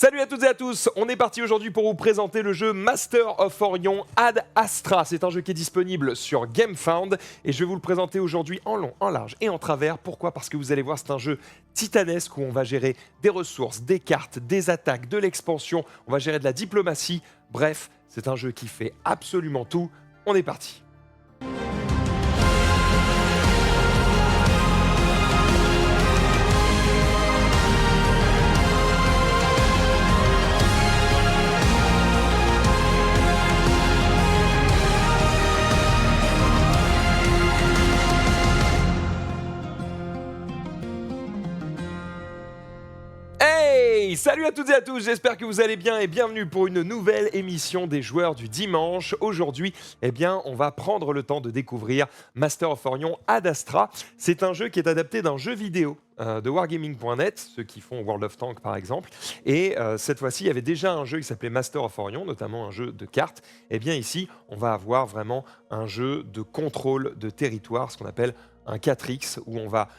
Salut à toutes et à tous, on est parti aujourd'hui pour vous présenter le jeu Master of Orion Ad Astra. C'est un jeu qui est disponible sur GameFound et je vais vous le présenter aujourd'hui en long, en large et en travers. Pourquoi? Parce que vous allez voir, c'est un jeu titanesque où on va gérer des ressources, des cartes, des attaques, de l'expansion, on va gérer de la diplomatie. Bref, c'est un jeu qui fait absolument tout. On est parti. Hey, salut à toutes et à tous, j'espère que vous allez bien et bienvenue pour une nouvelle émission des joueurs du dimanche. Aujourd'hui, on va prendre le temps de découvrir Master of Orion Ad Astra. C'est un jeu qui est adapté d'un jeu vidéo de Wargaming.net, ceux qui font World of Tanks par exemple. Et cette fois-ci, il y avait déjà un jeu qui s'appelait Master of Orion, notamment un jeu de cartes. Et bien ici, on va avoir vraiment un jeu de contrôle de territoire, ce qu'on appelle un 4X, où on va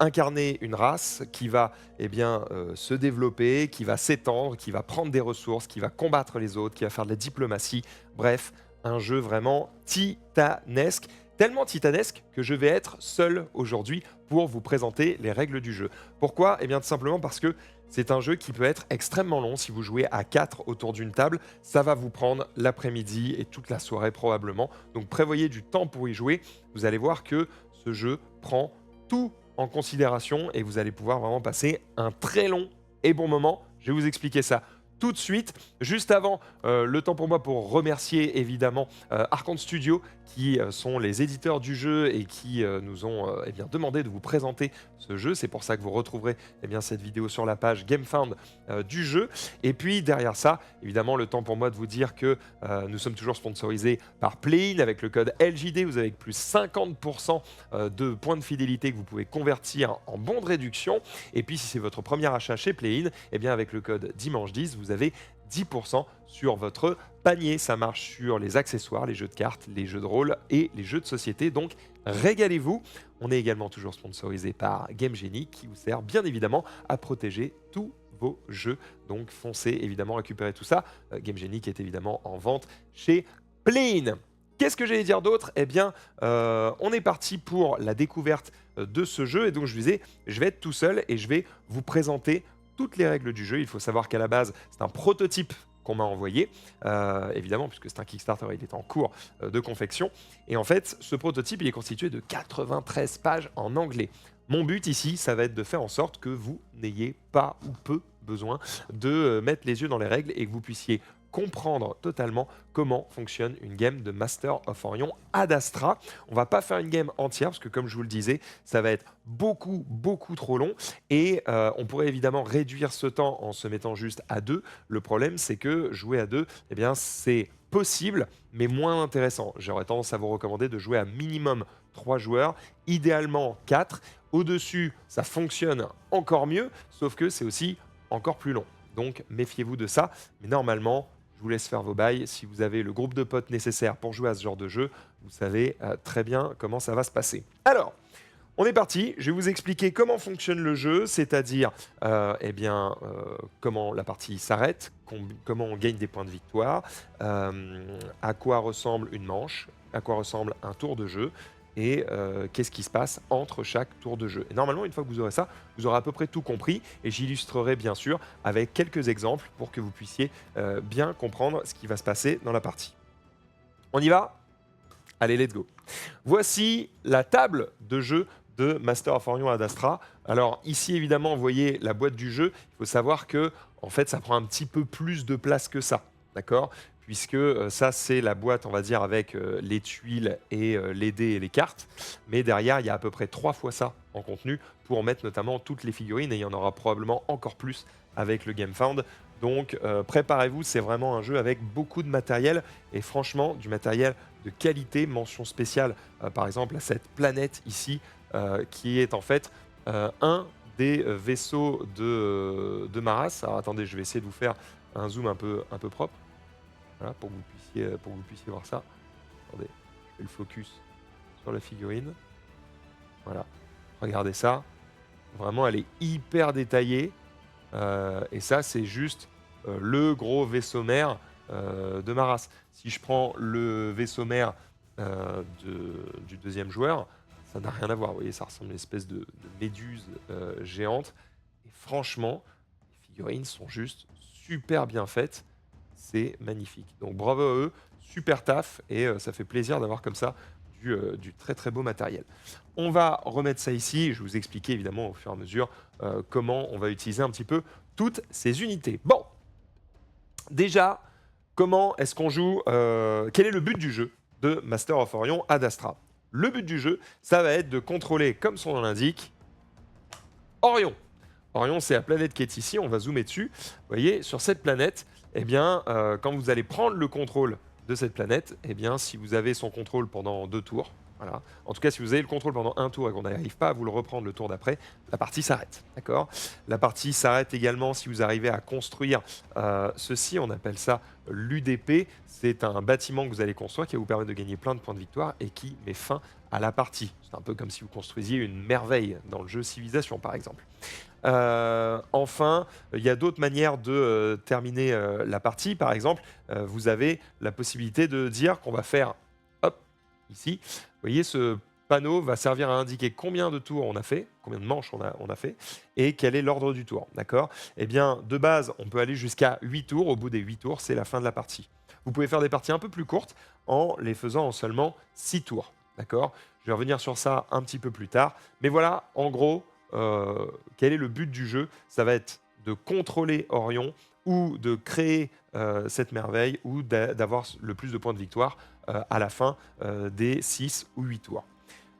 incarner une race qui va se développer, qui va s'étendre, qui va prendre des ressources, qui va combattre les autres, qui va faire de la diplomatie. Bref, un jeu vraiment titanesque. Tellement titanesque que je vais être seul aujourd'hui pour vous présenter les règles du jeu. Pourquoi? Eh bien tout simplement parce que c'est un jeu qui peut être extrêmement long. Si vous jouez à 4 autour d'une table, ça va vous prendre l'après-midi et toute la soirée probablement. Donc prévoyez du temps pour y jouer. Vous allez voir que ce jeu prend tout en considération et vous allez pouvoir vraiment passer un très long et bon moment. Je vais vous expliquer ça tout de suite. Juste avant, le temps pour moi pour remercier évidemment Archon Studio qui sont les éditeurs du jeu et qui nous ont demandé de vous présenter ce jeu. C'est pour ça que vous retrouverez cette vidéo sur la page GameFound du jeu. Et puis derrière ça, évidemment, le temps pour moi de vous dire que nous sommes toujours sponsorisés par Play-in avec le code LJD. Vous avez plus 50% de points de fidélité que vous pouvez convertir en bons de réduction. Et puis si c'est votre premier achat chez Play-in, avec le code Dimanche10, vous avez 10% sur votre panier. Ça marche sur les accessoires, les jeux de cartes, les jeux de rôle et les jeux de société. Donc régalez-vous. On est également toujours sponsorisé par Game Genie qui vous sert bien évidemment à protéger tous vos jeux. Donc foncez évidemment récupérer tout ça. Game Genie qui est évidemment en vente chez Play-in. Qu'est-ce que j'allais dire d'autre? On est parti pour la découverte de ce jeu. Et donc je vous disais, je vais être tout seul et je vais vous présenter toutes les règles du jeu. Il faut savoir qu'à la base, c'est un prototype qu'on m'a envoyé, évidemment, puisque c'est un Kickstarter, il est en cours de confection. Et en fait, ce prototype, il est constitué de 93 pages en anglais. Mon but ici, ça va être de faire en sorte que vous n'ayez pas ou peu besoin de mettre les yeux dans les règles et que vous puissiez comprendre totalement comment fonctionne une game de Master of Orion Ad Astra. On va pas faire une game entière parce que comme je vous le disais, ça va être beaucoup trop long et on pourrait évidemment réduire ce temps en se mettant juste à 2. Le problème c'est que jouer à 2, c'est possible mais moins intéressant. J'aurais tendance à vous recommander de jouer à minimum 3 joueurs, idéalement 4. Au-dessus, ça fonctionne encore mieux, sauf que c'est aussi encore plus long. Donc méfiez-vous de ça, mais normalement, je vous laisse faire vos bails. Si vous avez le groupe de potes nécessaire pour jouer à ce genre de jeu, vous savez très bien comment ça va se passer. Alors, on est parti. Je vais vous expliquer comment fonctionne le jeu, c'est-à-dire comment la partie s'arrête, comment on gagne des points de victoire, à quoi ressemble une manche, à quoi ressemble un tour de jeu, et qu'est-ce qui se passe entre chaque tour de jeu. Et normalement, une fois que vous aurez ça, vous aurez à peu près tout compris, et j'illustrerai bien sûr avec quelques exemples pour que vous puissiez bien comprendre ce qui va se passer dans la partie. On y va? Allez, let's go. Voici la table de jeu de Master of Orion Ad Astra. Alors ici, évidemment, vous voyez la boîte du jeu. Il faut savoir que en fait, ça prend un petit peu plus de place que ça, d'accord? Puisque ça, c'est la boîte, on va dire, avec les tuiles et les dés et les cartes. Mais derrière, il y a à peu près 3 fois ça en contenu pour mettre notamment toutes les figurines. Et il y en aura probablement encore plus avec le GameFound. Donc, préparez-vous, c'est vraiment un jeu avec beaucoup de matériel. Et franchement, du matériel de qualité, mention spéciale, par exemple, à cette planète ici, qui est en fait un des vaisseaux de Maras. Alors, attendez, je vais essayer de vous faire un zoom un peu propre. Voilà, pour que vous puissiez voir ça. Attendez, je fais le focus sur la figurine. Voilà, regardez ça. Vraiment, elle est hyper détaillée. Et ça, c'est juste le gros vaisseau mère de ma race. Si je prends le vaisseau mère du deuxième joueur, ça n'a rien à voir. Vous voyez, ça ressemble à une espèce de méduse géante. Et franchement, les figurines sont juste super bien faites. C'est magnifique. Donc bravo à eux, super taf. Et ça fait plaisir d'avoir comme ça du très très beau matériel. On va remettre ça ici. Je vais vous expliquer évidemment au fur et à mesure comment on va utiliser un petit peu toutes ces unités. Bon, déjà, comment est-ce qu'on joue quel est le but du jeu de Master of Orion Ad Astra? Le but du jeu, ça va être de contrôler, comme son nom l'indique, Orion. Orion, c'est la planète qui est ici. On va zoomer dessus. Vous voyez, sur cette planète, eh bien, quand vous allez prendre le contrôle de cette planète, eh bien, si vous avez son contrôle pendant 2 tours, voilà. En tout cas, si vous avez le contrôle pendant 1 tour et qu'on n'arrive pas à vous le reprendre le tour d'après, la partie s'arrête. D'accord? La partie s'arrête également si vous arrivez à construire ceci. On appelle ça l'UDP. C'est un bâtiment que vous allez construire qui va vous permettre de gagner plein de points de victoire et qui met fin à la partie. C'est un peu comme si vous construisiez une merveille dans le jeu Civilisation, par exemple. Enfin, il y a d'autres manières de terminer la partie. Par exemple, vous avez la possibilité de dire qu'on va faire, hop, ici, vous voyez, ce panneau va servir à indiquer combien de tours on a fait, combien de manches on a fait, et quel est l'ordre du tour. D'accord? Eh bien, de base, on peut aller jusqu'à 8 tours. Au bout des 8 tours, c'est la fin de la partie. Vous pouvez faire des parties un peu plus courtes en les faisant en seulement 6 tours. D'accord? Je vais revenir sur ça un petit peu plus tard. Mais voilà, en gros, quel est le but du jeu? Ça va être de contrôler Orion ou de créer cette merveille ou d'avoir le plus de points de victoire à la fin des 6 ou 8 tours.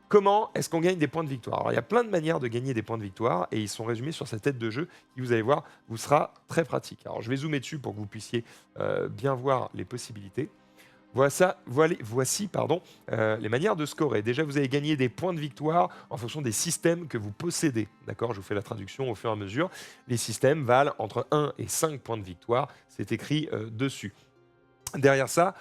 Comment est-ce qu'on gagne des points de victoire? Alors, il y a plein de manières de gagner des points de victoire et ils sont résumés sur cette tête de jeu qui, vous allez voir, vous sera très pratique. Alors, je vais zoomer dessus pour que vous puissiez bien voir les possibilités. Voici les manières de scorer. Déjà, vous allez gagner des points de victoire en fonction des systèmes que vous possédez. D'accord? Je vous fais la traduction au fur et à mesure. Les systèmes valent entre 1 et 5 points de victoire. C'est écrit dessus. Derrière ça,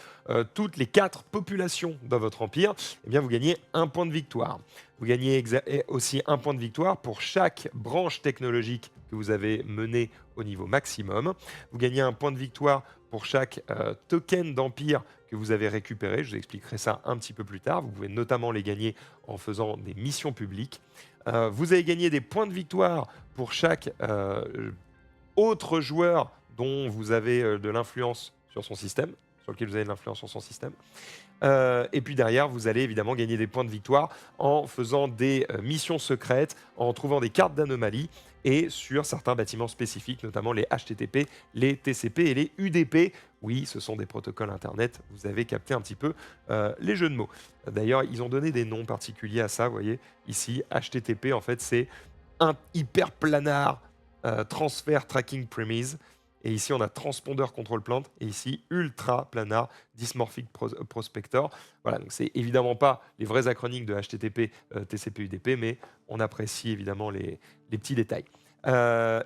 toutes les 4 populations dans votre empire, eh bien, vous gagnez 1 point de victoire. Vous gagnez aussi 1 point de victoire pour chaque branche technologique que vous avez menée au niveau maximum. Vous gagnez 1 point de victoire pour chaque token d'empire que vous avez récupéré. Je vous expliquerai ça un petit peu plus tard. Vous pouvez notamment les gagner en faisant des missions publiques. Vous avez gagné des points de victoire pour chaque autre joueur dont vous avez de l'influence sur son système, sur lequel vous avez de l'influence sur son système. Et puis derrière, vous allez évidemment gagner des points de victoire en faisant des missions secrètes, en trouvant des cartes d'anomalie et sur certains bâtiments spécifiques, notamment les HTTP, les TCP et les UDP. Oui, ce sont des protocoles Internet. Vous avez capté un petit peu les jeux de mots. D'ailleurs, ils ont donné des noms particuliers à ça. Vous voyez, ici, HTTP, en fait, c'est un hyperplanar transfer tracking premise. Et ici, on a transpondeur control plant. Et ici, ultra planar dysmorphic prospector. Voilà, donc c'est évidemment pas les vrais acronymes de HTTP, TCP, UDP, mais on apprécie évidemment les petits détails.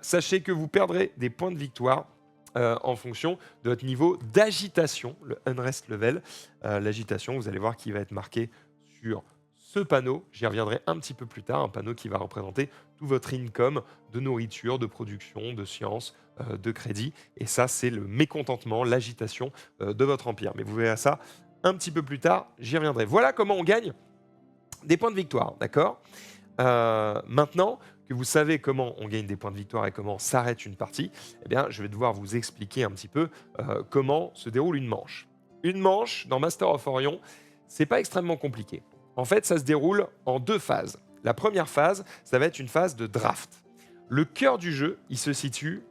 Sachez que vous perdrez des points de victoire en fonction de votre niveau d'agitation, le unrest level. L'agitation, vous allez voir qu'il va être marqué sur ce panneau. J'y reviendrai un petit peu plus tard, un panneau qui va représenter tout votre income de nourriture, de production, de science, de crédit. Et ça, c'est le mécontentement, l'agitation de votre empire. Mais vous verrez ça un petit peu plus tard, j'y reviendrai. Voilà comment on gagne des points de victoire, d'accord? Maintenant que vous savez comment on gagne des points de victoire et comment s'arrête une partie, eh bien, je vais devoir vous expliquer un petit peu comment se déroule une manche. Une manche dans Master of Orion, c'est pas extrêmement compliqué. En fait, ça se déroule en 2 phases. La première phase, ça va être une phase de draft. Le cœur du jeu, il se situe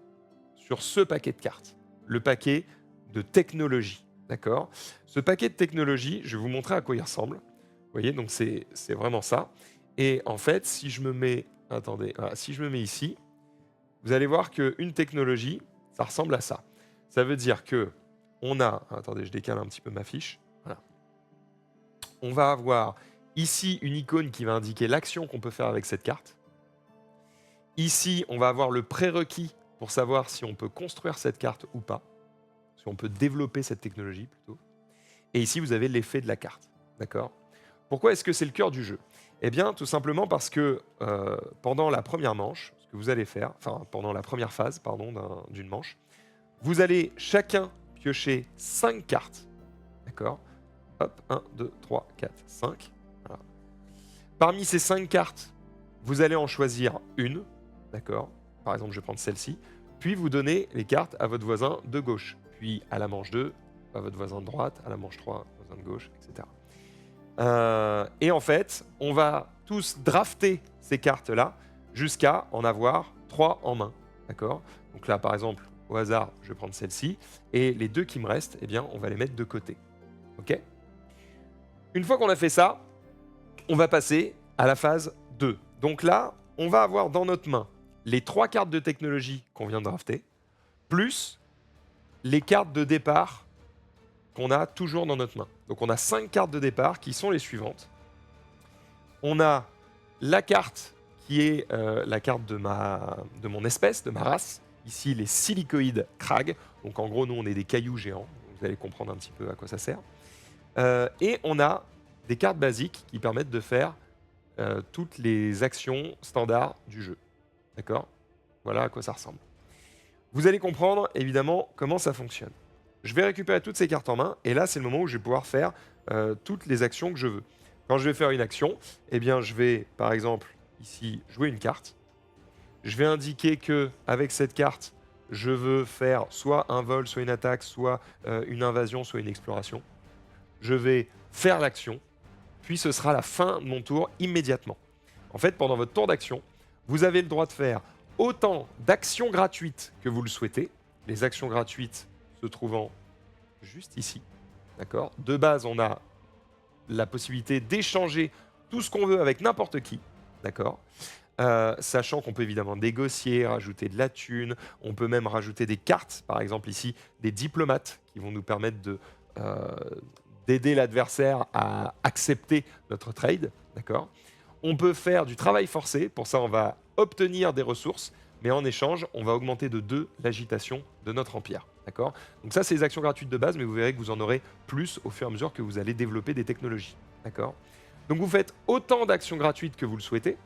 sur ce paquet de cartes, le paquet de technologie. D'accord? Ce paquet de technologie, je vais vous montrer à quoi il ressemble. Vous voyez, donc c'est vraiment ça. Et en fait, si je me mets, attendez, voilà, si je me mets ici, vous allez voir qu'une technologie, ça ressemble à ça. Ça veut dire que on a, attendez, je décale un petit peu ma fiche. Voilà. On va avoir ici une icône qui va indiquer l'action qu'on peut faire avec cette carte. Ici, on va avoir le prérequis pour savoir si on peut construire cette carte ou pas, si on peut développer cette technologie plutôt. Et ici, vous avez l'effet de la carte. D'accord? Pourquoi est-ce que c'est le cœur du jeu? Eh bien, tout simplement parce que pendant la première manche, ce que vous allez faire, enfin, pendant la première phase, pardon, d'une manche, Vous allez chacun piocher 5 cartes. D'accord? Hop, 1, 2, 3, 4, 5. Voilà. Parmi ces 5 cartes, vous allez en choisir une. D'accord? Par exemple, je vais prendre celle-ci. Puis vous donnez les cartes à votre voisin de gauche. Puis à la manche 2, à votre voisin de droite. À la manche 3, voisin de gauche, etc. Et en fait, on va tous drafter ces cartes-là jusqu'à en avoir 3 en main. D'accord? Donc là, par exemple, au hasard, je vais prendre celle-ci. Et les 2 qui me restent, eh bien, on va les mettre de côté. OK? Une fois qu'on a fait ça, on va passer à la phase 2. Donc là, on va avoir dans notre main les 3 cartes de technologie qu'on vient de drafter, plus les cartes de départ qu'on a toujours dans notre main. Donc on a 5 cartes de départ qui sont les suivantes. On a la carte qui est la carte de mon espèce, de ma race. Ici, les silicoïdes Krag. Donc en gros, nous, on est des cailloux géants. Vous allez comprendre un petit peu à quoi ça sert. Et on a des cartes basiques qui permettent de faire toutes les actions standards du jeu. D'accord? Voilà à quoi ça ressemble. Vous allez comprendre, évidemment, comment ça fonctionne. Je vais récupérer toutes ces cartes en main, et là, c'est le moment où je vais pouvoir faire toutes les actions que je veux. Quand je vais faire une action, eh bien, je vais, par exemple, ici, jouer une carte. Je vais indiquer que avec cette carte, je veux faire soit un vol, soit une attaque, soit une invasion, soit une exploration. Je vais faire l'action, puis ce sera la fin de mon tour immédiatement. En fait, pendant votre tour d'action, vous avez le droit de faire autant d'actions gratuites que vous le souhaitez. Les actions gratuites se trouvant juste ici. D'accord? De base, on a la possibilité d'échanger tout ce qu'on veut avec n'importe qui. D'accord? Sachant qu'on peut évidemment négocier, rajouter de la thune, on peut même rajouter des cartes, par exemple ici, des diplomates qui vont nous permettre d'aider l'adversaire à accepter notre trade. D'accord? On peut faire du travail forcé, pour ça on va obtenir des ressources, mais en échange, on va augmenter de 2 l'agitation de notre empire. D'accord? Donc ça, c'est les actions gratuites de base, mais vous verrez que vous en aurez plus au fur et à mesure que vous allez développer des technologies. D'accord? Donc vous faites autant d'actions gratuites que vous le souhaitez,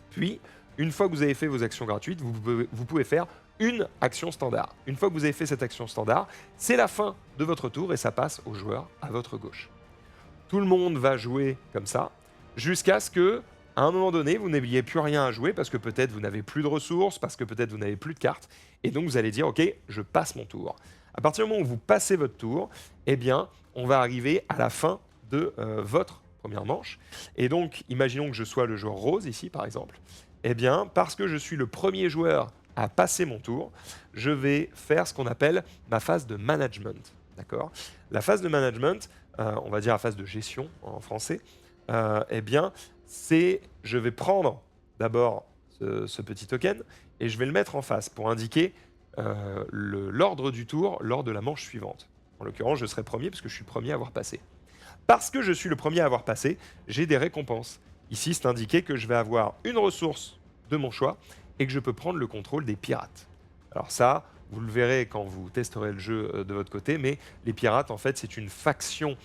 puis une fois que vous avez fait vos actions gratuites, vous pouvez faire une action standard. Une fois que vous avez fait cette action standard, c'est la fin de votre tour et ça passe au joueur à votre gauche. Tout le monde va jouer comme ça, jusqu'à ce que, à un moment donné, vous n'ayez plus rien à jouer parce que peut-être vous n'avez plus de ressources, parce que peut-être vous n'avez plus de cartes, et donc vous allez dire, ok, je passe mon tour. À partir du moment où vous passez votre tour, eh bien, on va arriver à la fin de votre première manche. Et donc, imaginons que je sois le joueur rose ici, par exemple. Eh bien, parce que je suis le premier joueur à passer mon tour, je vais faire ce qu'on appelle ma phase de management. D'accord? La phase de management, on va dire la phase de gestion en français, eh bien, je vais prendre d'abord ce petit token et je vais le mettre en face pour indiquer l'ordre du tour lors de la manche suivante. En l'occurrence, je serai premier parce que je suis le premier à avoir passé. Parce que je suis le premier à avoir passé, j'ai des récompenses. Ici, c'est indiqué que je vais avoir une ressource de mon choix et que je peux prendre le contrôle des pirates. Alors ça, vous le verrez quand vous testerez le jeu de votre côté, mais les pirates, en fait, c'est une faction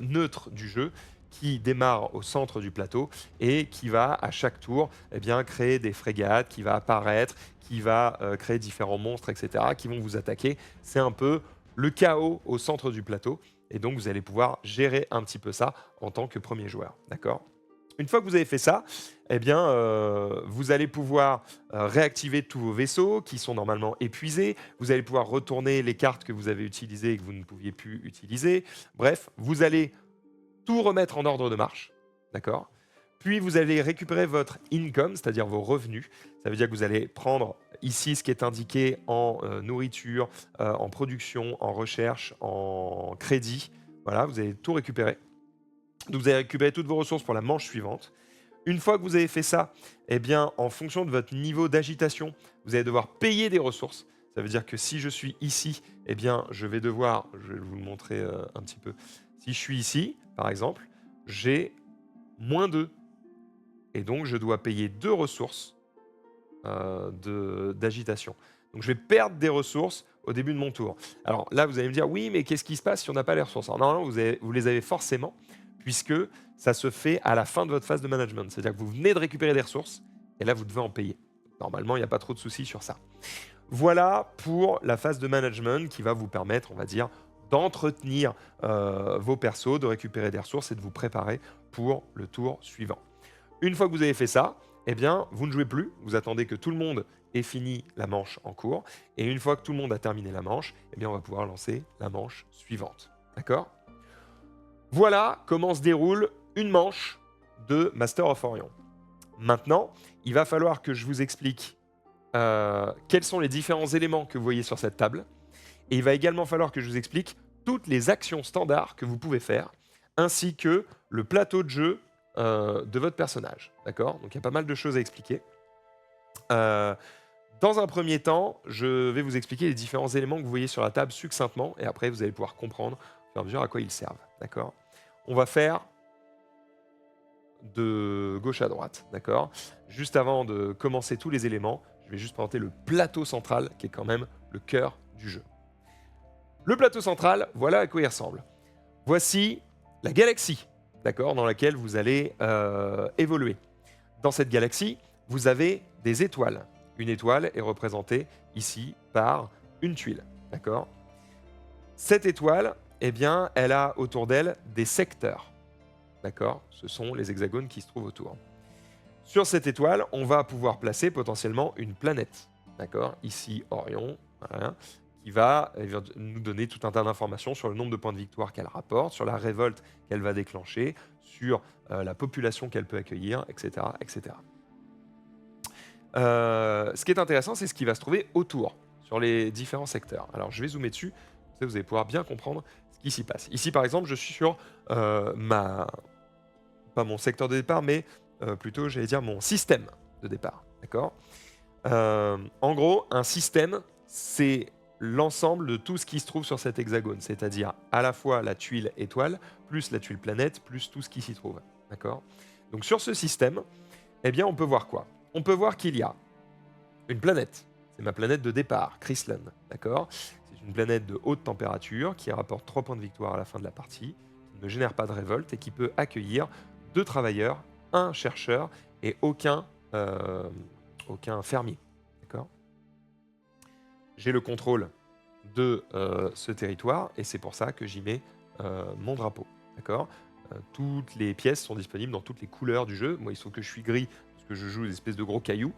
neutre du jeu qui démarre au centre du plateau et qui va, à chaque tour, eh bien, créer des frégates, qui va apparaître, qui va créer différents monstres, etc., qui vont vous attaquer. C'est un peu le chaos au centre du plateau. Et donc, vous allez pouvoir gérer un petit peu ça en tant que premier joueur. D'accord? Une fois que vous avez fait ça, eh bien, vous allez pouvoir réactiver tous vos vaisseaux qui sont normalement épuisés. Vous allez pouvoir retourner les cartes que vous avez utilisées et que vous ne pouviez plus utiliser. Bref, vous allez tout remettre en ordre de marche. D'accord? Puis, vous allez récupérer votre income, c'est-à-dire vos revenus. Ça veut dire que vous allez prendre ici ce qui est indiqué en nourriture, en production, en recherche, en crédit. Voilà, vous allez tout récupérer. Donc, vous allez récupérer toutes vos ressources pour la manche suivante. Une fois que vous avez fait ça, eh bien, en fonction de votre niveau d'agitation, vous allez devoir payer des ressources. Ça veut dire que si je suis ici, eh bien, je vais vous le montrer un petit peu. Si je suis ici, par exemple, j'ai moins 2. Et donc, je dois payer 2 ressources d'agitation. Donc, je vais perdre des ressources au début de mon tour. Alors là, vous allez me dire, oui, mais qu'est-ce qui se passe si on n'a pas les ressources? Alors, normalement, vous les avez forcément, puisque ça se fait à la fin de votre phase de management. C'est-à-dire que vous venez de récupérer des ressources, et là, vous devez en payer. Normalement, il n'y a pas trop de soucis sur ça. Voilà pour la phase de management qui va vous permettre, on va dire, d'entretenir vos persos, de récupérer des ressources et de vous préparer pour le tour suivant. Une fois que vous avez fait ça, eh bien, vous ne jouez plus, vous attendez que tout le monde ait fini la manche en cours, et une fois que tout le monde a terminé la manche, eh bien, on va pouvoir lancer la manche suivante. D'accord? Voilà comment se déroule une manche de Master of Orion. Maintenant, il va falloir que je vous explique quels sont les différents éléments que vous voyez sur cette table, et il va également falloir que je vous explique toutes les actions standards que vous pouvez faire, ainsi que le plateau de jeu de votre personnage. D'accord? Donc il y a pas mal de choses à expliquer. Euh, dans un premier temps, je vais vous expliquer les différents éléments que vous voyez sur la table succinctement, et après vous allez pouvoir comprendre au fur et à mesure à quoi ils servent. D'accord? On va faire de gauche à droite. D'accord? Juste avant de commencer tous les éléments, je vais juste présenter le plateau central, qui est quand même le cœur du jeu. Le plateau central, voilà à quoi il ressemble. Voici la galaxie, d'accord, dans laquelle vous allez évoluer. Dans cette galaxie, vous avez des étoiles. Une étoile est représentée ici par une tuile, d'accord. Cette étoile, eh bien, elle a autour d'elle des secteurs, d'accord. Ce sont les hexagones qui se trouvent autour. Sur cette étoile, on va pouvoir placer potentiellement une planète, d'accord. Ici, Orion, voilà, qui va nous donner tout un tas d'informations sur le nombre de points de victoire qu'elle rapporte, sur la révolte qu'elle va déclencher, sur la population qu'elle peut accueillir, etc. etc. Ce qui est intéressant, c'est ce qui va se trouver autour, sur les différents secteurs. Alors, je vais zoomer dessus, comme ça vous allez pouvoir bien comprendre ce qui s'y passe. Ici, par exemple, je suis sur pas mon secteur de départ, mais plutôt, j'allais dire, mon système de départ. D'accord. En gros, un système, c'est l'ensemble de tout ce qui se trouve sur cet hexagone, c'est-à-dire à la fois la tuile étoile, plus la tuile planète, plus tout ce qui s'y trouve. D'accord. Donc sur ce système, eh bien, on peut voir quoi? On peut voir qu'il y a une planète. C'est ma planète de départ, Chryslan. D'accord. C'est une planète de haute température qui rapporte 3 points de victoire à la fin de la partie, qui ne génère pas de révolte et qui peut accueillir 2 travailleurs, un chercheur et aucun fermier. D'accord. J'ai le contrôle de ce territoire et c'est pour ça que j'y mets mon drapeau. D'accord. Toutes les pièces sont disponibles dans toutes les couleurs du jeu. Moi, il faut que je suis gris parce que je joue des espèces de gros cailloux,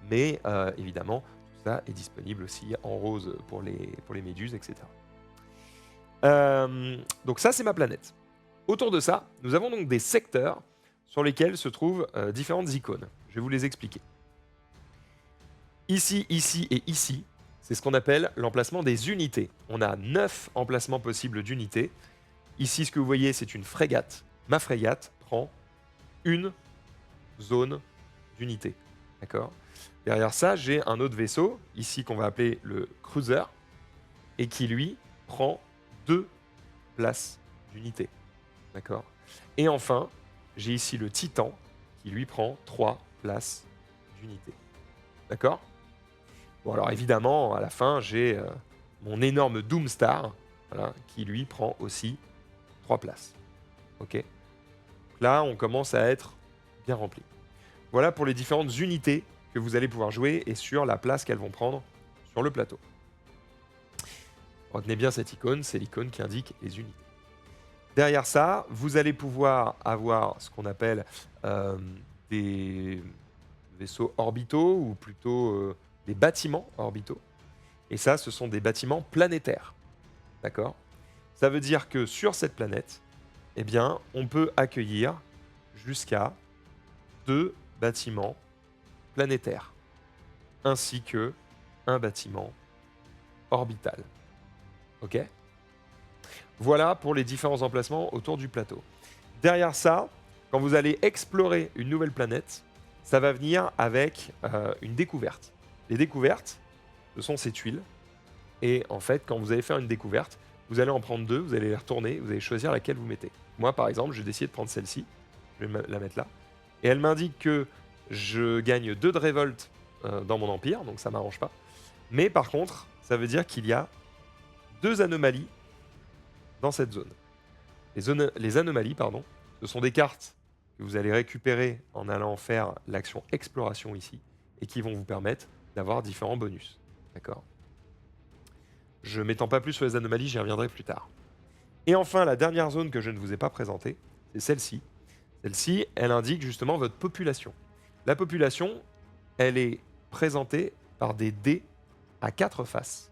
mais évidemment, tout ça est disponible aussi en rose pour les méduses, etc. Donc ça, c'est ma planète. Autour de ça, nous avons donc des secteurs sur lesquels se trouvent différentes icônes. Je vais vous les expliquer. Ici, ici et ici, c'est ce qu'on appelle l'emplacement des unités. On a 9 emplacements possibles d'unités. Ici, ce que vous voyez, c'est une frégate. Ma frégate prend une zone d'unité. D'accord. Derrière ça, j'ai un autre vaisseau, ici qu'on va appeler le cruiser, et qui, lui, prend 2 places d'unité. D'accord. Et enfin, j'ai ici le Titan, qui, lui, prend 3 places d'unité. D'accord. Bon, alors évidemment, à la fin, j'ai mon énorme Doomstar, voilà, qui lui prend aussi 3 places. Ok. Là, on commence à être bien rempli. Voilà pour les différentes unités que vous allez pouvoir jouer et sur la place qu'elles vont prendre sur le plateau. Retenez bien cette icône, c'est l'icône qui indique les unités. Derrière ça, vous allez pouvoir avoir ce qu'on appelle des vaisseaux orbitaux ou plutôt des bâtiments orbitaux. Et ça, ce sont des bâtiments planétaires. D'accord. Ça veut dire que sur cette planète, eh bien, on peut accueillir jusqu'à 2 bâtiments planétaires, ainsi que un bâtiment orbital. Ok. Voilà pour les différents emplacements autour du plateau. Derrière ça, quand vous allez explorer une nouvelle planète, ça va venir avec une découverte. Les découvertes, ce sont ces tuiles. Et en fait, quand vous allez faire une découverte, vous allez en prendre 2, vous allez les retourner, vous allez choisir laquelle vous mettez. Moi, par exemple, j'ai décidé de prendre celle-ci. Je vais la mettre là. Et elle m'indique que je gagne 2 de révolte dans mon empire, donc ça ne m'arrange pas. Mais par contre, ça veut dire qu'il y a 2 anomalies dans cette zone. Les anomalies, pardon, ce sont des cartes que vous allez récupérer en allant faire l'action exploration ici et qui vont vous permettre d'avoir différents bonus. D'accord. Je m'étends pas plus sur les anomalies, j'y reviendrai plus tard. Et enfin, la dernière zone que je ne vous ai pas présentée, c'est celle-ci. Celle-ci, elle indique justement votre population. La population, elle est présentée par des dés à 4 faces.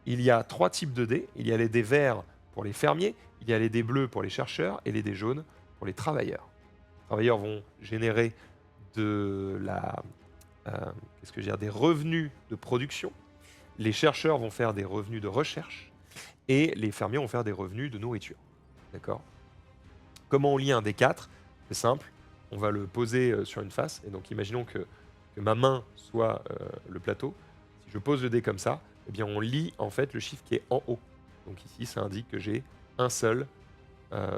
Il y a 3 types de dés. Il y a les dés verts pour les fermiers, il y a les dés bleus pour les chercheurs et les dés jaunes pour les travailleurs. Les travailleurs vont générer de la, qu'est-ce que je veux dire, des revenus de production. Les chercheurs vont faire des revenus de recherche et les fermiers vont faire des revenus de nourriture. D'accord? Comment on lie un des 4? C'est simple, on va le poser sur une face. Et donc imaginons que ma main soit le plateau. Si je pose le dé comme ça, eh bien on lit en fait le chiffre qui est en haut. Donc ici, ça indique que j'ai un seul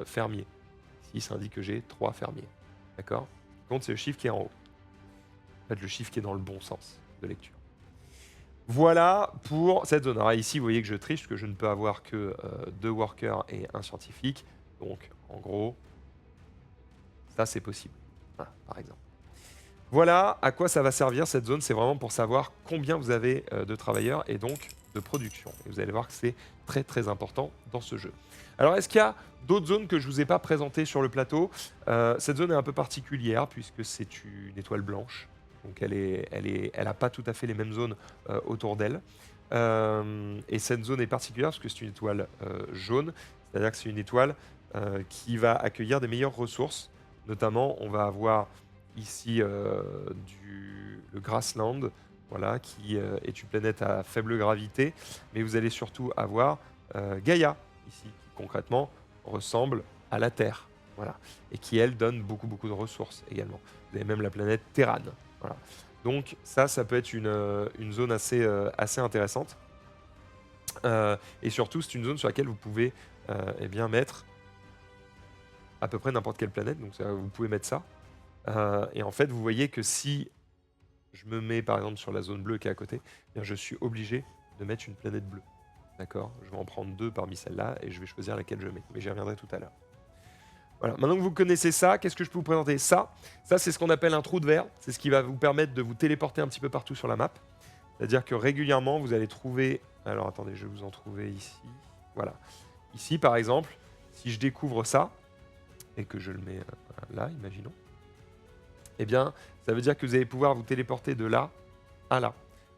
fermier. Ici, ça indique que j'ai 3 fermiers. D'accord? Ce qui compte, c'est le chiffre qui est en haut. En fait, le chiffre qui est dans le bon sens de lecture. Voilà pour cette zone. Alors ici, vous voyez que je triche, parce que je ne peux avoir que 2 workers et un scientifique. Donc, en gros, ça, c'est possible. Voilà, par exemple. Voilà à quoi ça va servir cette zone. C'est vraiment pour savoir combien vous avez de travailleurs et donc de production. Et vous allez voir que c'est très très important dans ce jeu. Alors, est-ce qu'il y a d'autres zones que je ne vous ai pas présentées sur le plateau? Cette zone est un peu particulière puisque c'est une étoile blanche. Donc, elle n'a pas tout à fait les mêmes zones autour d'elle. Et cette zone est particulière parce que c'est une étoile jaune. C'est-à-dire que c'est une étoile qui va accueillir des meilleures ressources. Notamment, on va avoir ici le Grassland, voilà, qui est une planète à faible gravité. Mais vous allez surtout avoir Gaïa, ici, qui concrètement ressemble à la Terre. Voilà, et qui, elle, donne beaucoup, beaucoup de ressources également. Vous avez même la planète Terran. Voilà. Donc ça peut être une zone assez intéressante. Et surtout, c'est une zone sur laquelle vous pouvez eh bien, mettre à peu près n'importe quelle planète. Donc vous pouvez mettre ça. Et en fait, vous voyez que si je me mets par exemple sur la zone bleue qui est à côté, eh bien, je suis obligé de mettre une planète bleue. D'accord? Je vais en prendre 2 parmi celles-là et je vais choisir laquelle je mets. Mais j'y reviendrai tout à l'heure. Voilà. Maintenant que vous connaissez ça, qu'est-ce que je peux vous présenter? Ça, c'est ce qu'on appelle un trou de verre. C'est ce qui va vous permettre de vous téléporter un petit peu partout sur la map. C'est-à-dire que régulièrement, vous allez trouver... Alors attendez, je vais vous en trouver ici. Voilà. Ici, par exemple, si je découvre ça, et que je le mets là, imaginons, eh bien, ça veut dire que vous allez pouvoir vous téléporter de là à là.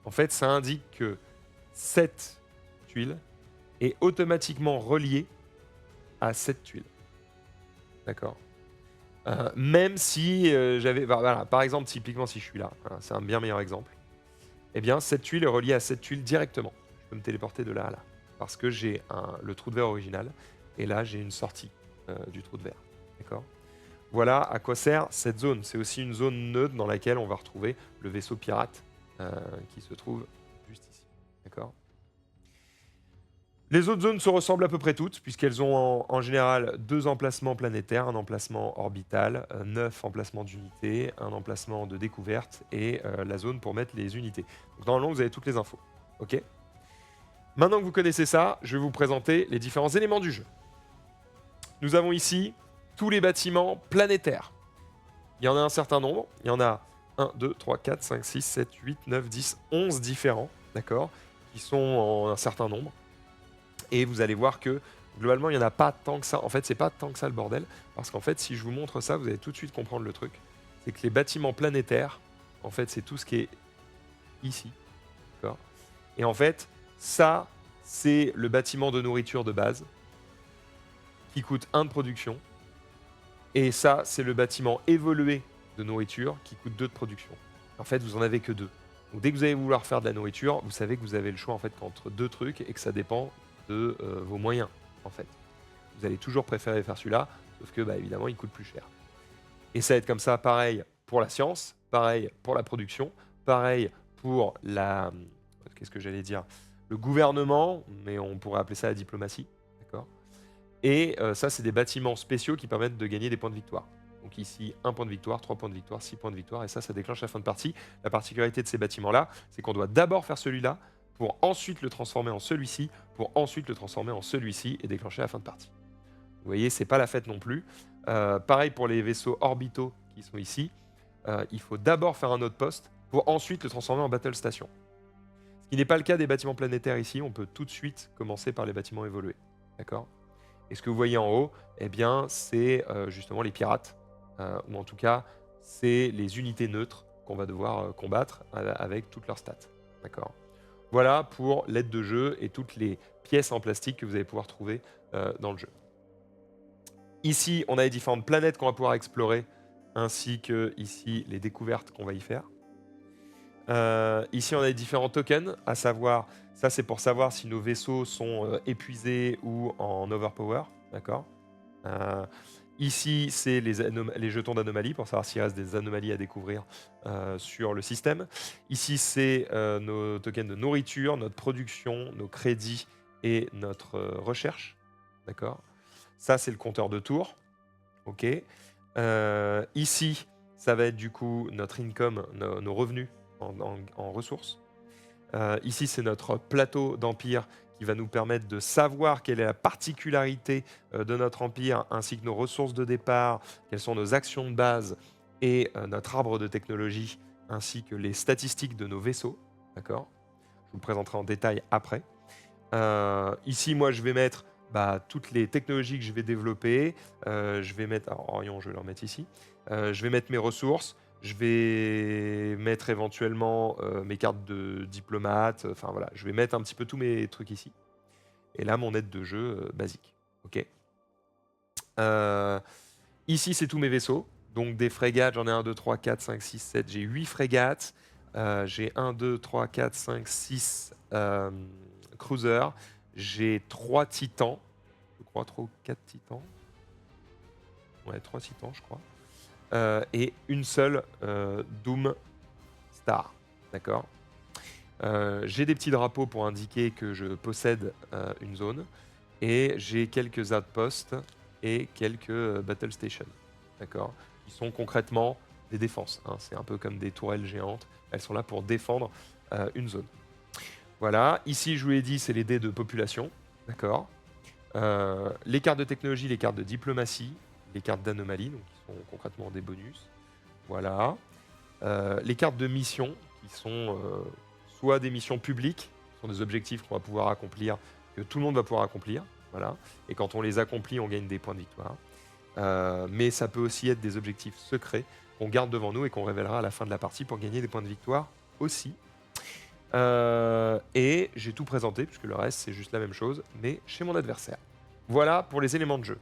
En fait, ça indique que cette tuile est automatiquement reliée à cette tuile. D'accord. Même si j'avais... Voilà, par exemple, typiquement, si je suis là, hein, c'est un bien meilleur exemple, eh bien, cette tuile est reliée à cette tuile directement. Je peux me téléporter de là à là. Parce que j'ai le trou de verre original, et là, j'ai une sortie du trou de verre. D'accord. Voilà à quoi sert cette zone. C'est aussi une zone neutre dans laquelle on va retrouver le vaisseau pirate qui se trouve juste ici. D'accord. Les autres zones se ressemblent à peu près toutes, puisqu'elles ont en général 2 emplacements planétaires, un emplacement orbital, 9 emplacements d'unités, un emplacement de découverte et la zone pour mettre les unités. Donc normalement, vous avez toutes les infos. Ok. Maintenant que vous connaissez ça, je vais vous présenter les différents éléments du jeu. Nous avons ici tous les bâtiments planétaires. Il y en a un certain nombre. Il y en a 1, 2, 3, 4, 5, 6, 7, 8, 9, 10, 11 différents, d'accord, qui sont en un certain nombre. Et vous allez voir que globalement, il n'y en a pas tant que ça. En fait, c'est pas tant que ça le bordel. Parce qu'en fait, si je vous montre ça, vous allez tout de suite comprendre le truc. C'est que les bâtiments planétaires, en fait, c'est tout ce qui est ici. D'accord. Et en fait, ça, c'est le bâtiment de nourriture de base qui coûte 1 de production. Et ça, c'est le bâtiment évolué de nourriture qui coûte 2 de production. En fait, vous en avez que 2. Donc dès que vous allez vouloir faire de la nourriture, vous savez que vous avez le choix en fait entre 2 trucs et que ça dépend de vos moyens en fait. Vous allez toujours préférer faire celui-là, sauf que bah, évidemment il coûte plus cher. Et ça va être comme ça pareil pour la science, pareil pour la production, pareil pour la... Qu'est-ce que j'allais dire? Le gouvernement, mais on pourrait appeler ça la diplomatie. D'accord. Et ça c'est des bâtiments spéciaux qui permettent de gagner des points de victoire. Donc ici, 1 point de victoire, 3 points de victoire, 6 points de victoire, et ça déclenche la fin de partie. La particularité de ces bâtiments-là, c'est qu'on doit d'abord faire celui-là, pour ensuite le transformer en celui-ci, pour ensuite le transformer en celui-ci, et déclencher la fin de partie. Vous voyez, c'est pas la fête non plus. Pareil pour les vaisseaux orbitaux qui sont ici. Il faut d'abord faire un autre poste, pour ensuite le transformer en battle station. Ce qui n'est pas le cas des bâtiments planétaires ici. On peut tout de suite commencer par les bâtiments évolués. D'accord? Et ce que vous voyez en haut, eh bien, c'est justement les pirates, ou en tout cas, c'est les unités neutres qu'on va devoir combattre avec toutes leurs stats. D'accord? Voilà pour l'aide de jeu et toutes les pièces en plastique que vous allez pouvoir trouver dans le jeu. Ici, on a les différentes planètes qu'on va pouvoir explorer, ainsi que ici les découvertes qu'on va y faire. Ici, on a les différents tokens, à savoir, ça c'est pour savoir si nos vaisseaux sont épuisés ou en overpower, d'accord. Ici, c'est les jetons d'anomalie, pour savoir s'il reste des anomalies à découvrir sur le système. Ici, c'est nos tokens de nourriture, notre production, nos crédits et notre recherche, d'accord. Ça, c'est le compteur de tours, ok. Ici, ça va être du coup notre income, nos revenus en ressources. Ici, c'est notre plateau d'empire qui va nous permettre de savoir quelle est la particularité de notre empire, ainsi que nos ressources de départ, quelles sont nos actions de base et notre arbre de technologie, ainsi que les statistiques de nos vaisseaux. D'accord ? Je vous le présenterai en détail après. Ici, moi, je vais mettre toutes les technologies que je vais développer. Je vais mettre... Alors, Orion, je vais le remettre ici. Je vais mettre mes ressources. Je vais mettre éventuellement mes cartes de diplomate. Enfin, voilà, je vais mettre un petit peu tous mes trucs ici. Et là, mon aide de jeu basique. OK. Ici, c'est tous mes vaisseaux. Donc, des frégates, j'en ai 1, 2, 3, 4, 5, 6, 7. J'ai 8 frégates. J'ai 1, 2, 3, 4, 5, 6 cruisers. J'ai 3 titans. Je crois 3 ou 4 titans. Ouais, 3 titans, je crois. Et une seule Doom Star. D'accord. J'ai des petits drapeaux pour indiquer que je possède une zone. Et j'ai quelques outposts et quelques battle stations. D'accord. Qui sont concrètement des défenses. Hein. C'est un peu comme des tourelles géantes. Elles sont là pour défendre une zone. Voilà. Ici, je vous l'ai dit, c'est les dés de population. D'accord. Les cartes de technologie, les cartes de diplomatie, les cartes d'anomalie, donc qui sont concrètement des bonus. Voilà. Les cartes de mission, qui sont soit des missions publiques, qui sont des objectifs qu'on va pouvoir accomplir, que tout le monde va pouvoir accomplir. Voilà. Et quand on les accomplit, on gagne des points de victoire. Mais ça peut aussi être des objectifs secrets qu'on garde devant nous et qu'on révélera à la fin de la partie pour gagner des points de victoire aussi. Et j'ai tout présenté, puisque le reste, c'est juste la même chose, mais chez mon adversaire. Voilà pour les éléments de jeu.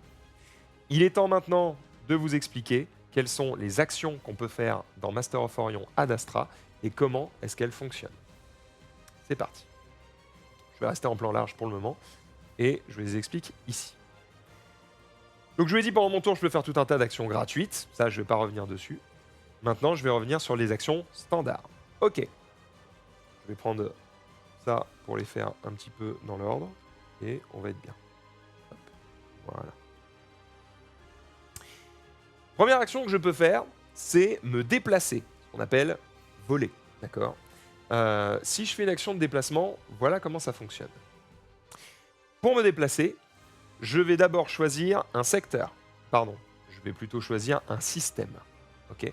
Il est temps maintenant de vous expliquer quelles sont les actions qu'on peut faire dans Master of Orion Ad Astra et comment est-ce qu'elles fonctionnent. C'est parti. Je vais rester en plan large pour le moment et je les explique ici. Donc je vous ai dit pendant mon tour, je peux faire tout un tas d'actions gratuites. Ça, je ne vais pas revenir dessus. Maintenant, je vais revenir sur les actions standards. Ok. Je vais prendre ça pour les faire un petit peu dans l'ordre et on va être bien. Hop. Voilà. Première action que je peux faire, c'est me déplacer, ce qu'on appelle voler. D'accord. Si je fais une action de déplacement, voilà comment ça fonctionne. Pour me déplacer, je vais d'abord choisir un secteur. Pardon, je vais plutôt choisir un système. Ok.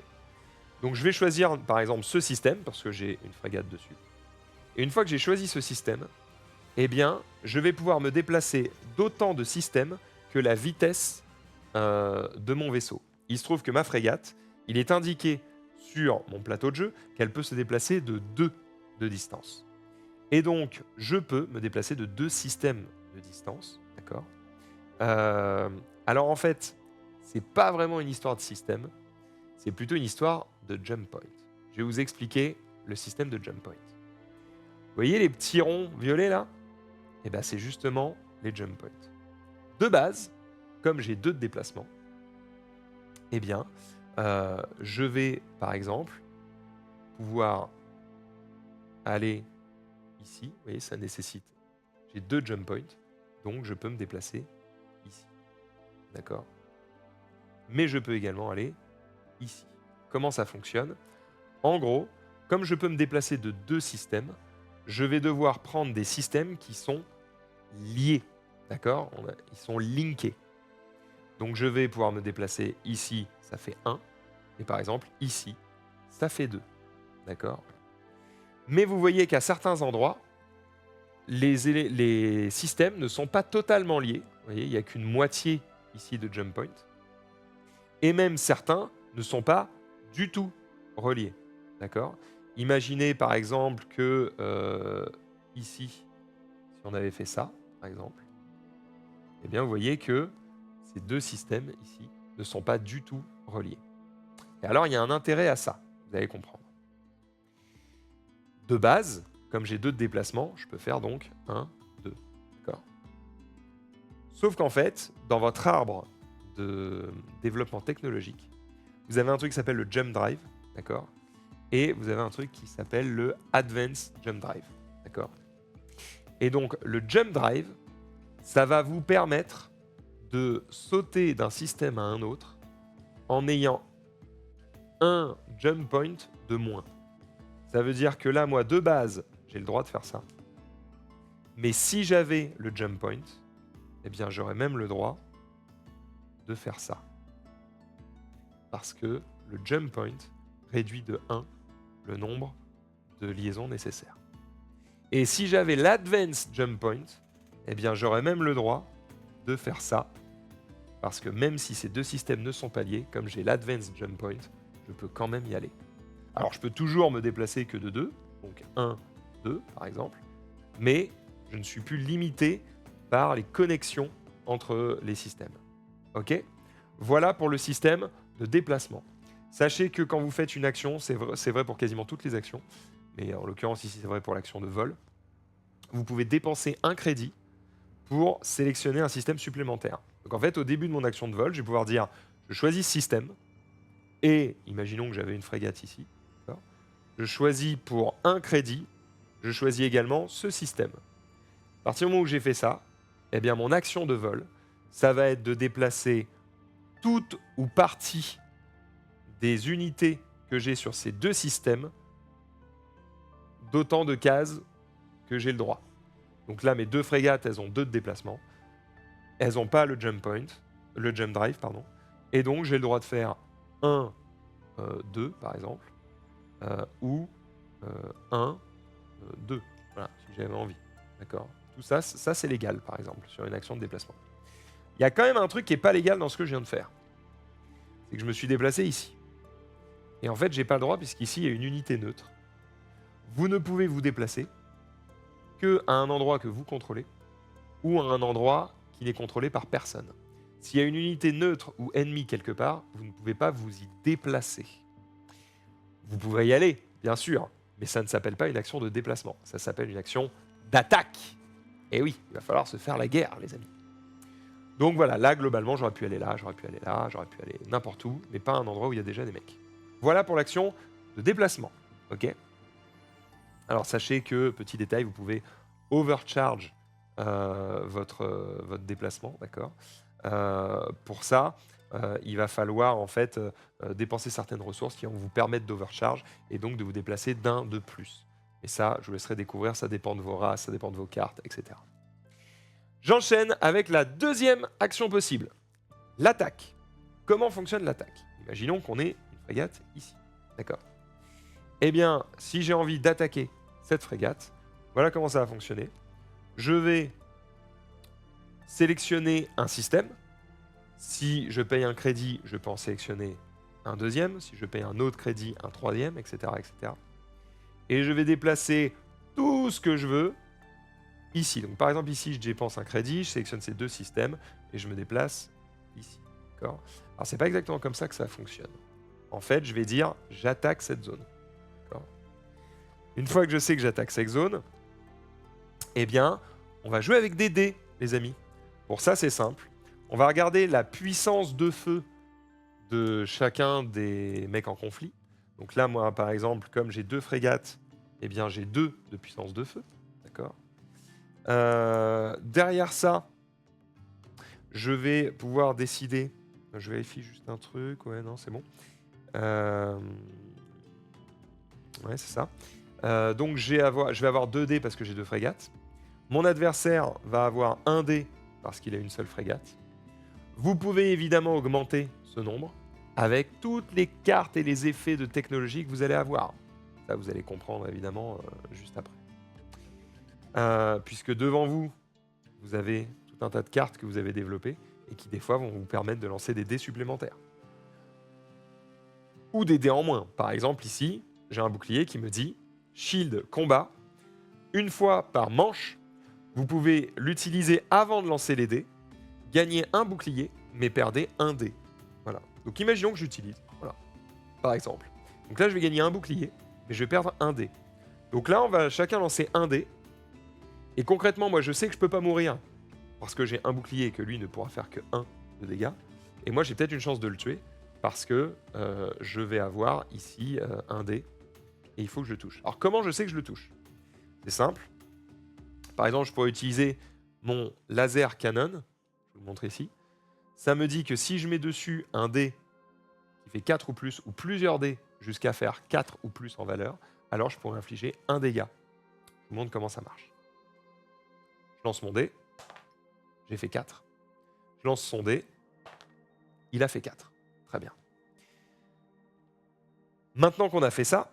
Donc je vais choisir par exemple ce système, parce que j'ai une frégate dessus. Et une fois que j'ai choisi ce système, eh bien, je vais pouvoir me déplacer d'autant de systèmes que la vitesse de mon vaisseau. Il se trouve que ma frégate, il est indiqué sur mon plateau de jeu qu'elle peut se déplacer de 2 de distance. Et donc, je peux me déplacer de 2 systèmes de distance. D'accord. Alors en fait, c'est pas vraiment une histoire de système, c'est plutôt une histoire de jump point. Je vais vous expliquer le système de jump point. Vous voyez les petits ronds violets là? Eh bien, c'est justement les jump points. De base, comme j'ai 2 de déplacement, eh bien, je vais, par exemple, pouvoir aller ici. Vous voyez, ça nécessite... J'ai 2 jump points, donc je peux me déplacer ici. D'accord? Mais je peux également aller ici. Comment ça fonctionne? En gros, comme je peux me déplacer de 2 systèmes, je vais devoir prendre des systèmes qui sont liés. D'accord? Ils sont linkés. Donc je vais pouvoir me déplacer ici, ça fait 1. Et par exemple, ici, ça fait 2. D'accord? Mais vous voyez qu'à certains endroits, les systèmes ne sont pas totalement liés. Vous voyez, il n'y a qu'une moitié ici de jump point. Et même certains ne sont pas du tout reliés. D'accord ? Imaginez par exemple que ici, si on avait fait ça, par exemple, eh bien vous voyez que ces deux systèmes ici ne sont pas du tout reliés. Et alors il y a un intérêt à ça, vous allez comprendre. De base, comme j'ai 2 de déplacement, je peux faire donc 1, 2. D'accord ? Sauf qu'en fait, dans votre arbre de développement technologique, vous avez un truc qui s'appelle le Jump Drive, d'accord ? Et vous avez un truc qui s'appelle le Advanced Jump Drive, d'accord ? Et donc, le Jump Drive, ça va vous permettre de sauter d'un système à un autre en ayant un jump point de moins. Ça veut dire que là, moi, de base, j'ai le droit de faire ça. Mais si j'avais le jump point, eh bien, j'aurais même le droit de faire ça. Parce que le jump point réduit de 1 le nombre de liaisons nécessaires. Et si j'avais l'advanced jump point, eh bien, j'aurais même le droit de faire ça. Parce que même si ces deux systèmes ne sont pas liés, comme j'ai l'advanced jump point, je peux quand même y aller. Alors, je peux toujours me déplacer que de 2, donc 1, 2 par exemple, mais je ne suis plus limité par les connexions entre les systèmes. Ok ? Voilà pour le système de déplacement. Sachez que quand vous faites une action, c'est vrai pour quasiment toutes les actions, mais en l'occurrence ici c'est vrai pour l'action de vol, vous pouvez dépenser un crédit pour sélectionner un système supplémentaire. Donc en fait, au début de mon action de vol, je vais pouvoir dire, je choisis système, et imaginons que j'avais une frégate ici, je choisis pour un crédit, je choisis également ce système. À partir du moment où j'ai fait ça, eh bien mon action de vol, ça va être de déplacer toute ou partie des unités que j'ai sur ces deux systèmes d'autant de cases que j'ai le droit. Donc là, mes deux frégates, elles ont 2 de déplacement. Elles n'ont pas le jump point, le jump drive, pardon. Et donc, j'ai le droit de faire 1, 2, par exemple, ou 1, 2. Voilà, si j'avais envie. D'accord ? Tout ça, c'est légal, par exemple, sur une action de déplacement. Il y a quand même un truc qui n'est pas légal dans ce que je viens de faire. C'est que je me suis déplacé ici. Et en fait, j'ai pas le droit, puisqu'ici, il y a une unité neutre. Vous ne pouvez vous déplacer qu'à un endroit que vous contrôlez, ou à un endroit qui n'est contrôlé par personne. S'il y a une unité neutre ou ennemie quelque part, vous ne pouvez pas vous y déplacer. Vous pouvez y aller, bien sûr, mais ça ne s'appelle pas une action de déplacement. Ça s'appelle une action d'attaque. Et oui, il va falloir se faire la guerre, les amis. Donc voilà, là, globalement, j'aurais pu aller là, j'aurais pu aller là, j'aurais pu aller n'importe où, mais pas à un endroit où il y a déjà des mecs. Voilà pour l'action de déplacement. Ok ? Alors sachez que, petit détail, vous pouvez overcharge votre déplacement, d'accord ? Pour ça, il va falloir en fait dépenser certaines ressources qui vont vous permettre d'overcharge et donc de vous déplacer d'un de plus. Et ça, je vous laisserai découvrir, ça dépend de vos races, ça dépend de vos cartes, etc. J'enchaîne avec la deuxième action possible, l'attaque. Comment fonctionne l'attaque ? Imaginons qu'on ait une frégate ici, d'accord ? Eh bien, si j'ai envie d'attaquer cette frégate, voilà comment ça va fonctionner. Je vais sélectionner un système. Si je paye un crédit, je peux en sélectionner un deuxième. Si je paye un autre crédit, un troisième, etc., etc. Et je vais déplacer tout ce que je veux ici. Donc, par exemple, ici, je dépense un crédit, je sélectionne ces deux systèmes et je me déplace ici. D'accord ? Alors, c'est pas exactement comme ça que ça fonctionne. En fait, je vais dire j'attaque cette zone. D'accord ? Une fois que je sais que j'attaque cette zone, eh bien, on va jouer avec des dés, les amis. Pour ça, c'est simple. On va regarder la puissance de feu de chacun des mecs en conflit. Donc là, moi, par exemple, comme j'ai 2 frégates, eh bien, j'ai 2 de puissance de feu. D'accord ? Derrière ça, je vais pouvoir décider... Je vérifie juste un truc. Ouais, non, c'est bon. Ouais, c'est ça. Donc, je vais avoir 2 dés parce que j'ai 2 frégates. Mon adversaire va avoir 1 dé parce qu'il a une seule frégate. Vous pouvez évidemment augmenter ce nombre avec toutes les cartes et les effets de technologie que vous allez avoir. Ça, vous allez comprendre évidemment juste après. puisque devant vous, vous avez tout un tas de cartes que vous avez développées et qui des fois vont vous permettre de lancer des dés supplémentaires. Ou des dés en moins. Par exemple, ici, j'ai un bouclier qui me dit Shield combat. Une fois par manche, vous pouvez l'utiliser avant de lancer les dés, gagner un bouclier, mais perdez un dé. Voilà. Donc imaginons que j'utilise. Voilà. Par exemple. Donc là, je vais gagner un bouclier, mais je vais perdre un dé. Donc là, on va chacun lancer un dé. Et concrètement, moi, je sais que je peux pas mourir parce que j'ai un bouclier et que lui ne pourra faire que 1 de dégâts. Et moi, j'ai peut-être une chance de le tuer parce que je vais avoir ici un dé et il faut que je le touche. Alors, comment je sais que je le touche? C'est simple. Par exemple, je pourrais utiliser mon laser cannon. Je vais vous le montrer ici. Ça me dit que si je mets dessus un dé qui fait 4 ou plus, ou plusieurs dés jusqu'à faire 4 ou plus en valeur, alors je pourrais infliger un dégât. Je vous montre comment ça marche. Je lance mon dé. J'ai fait 4. Je lance son dé. Il a fait 4. Très bien. Maintenant qu'on a fait ça,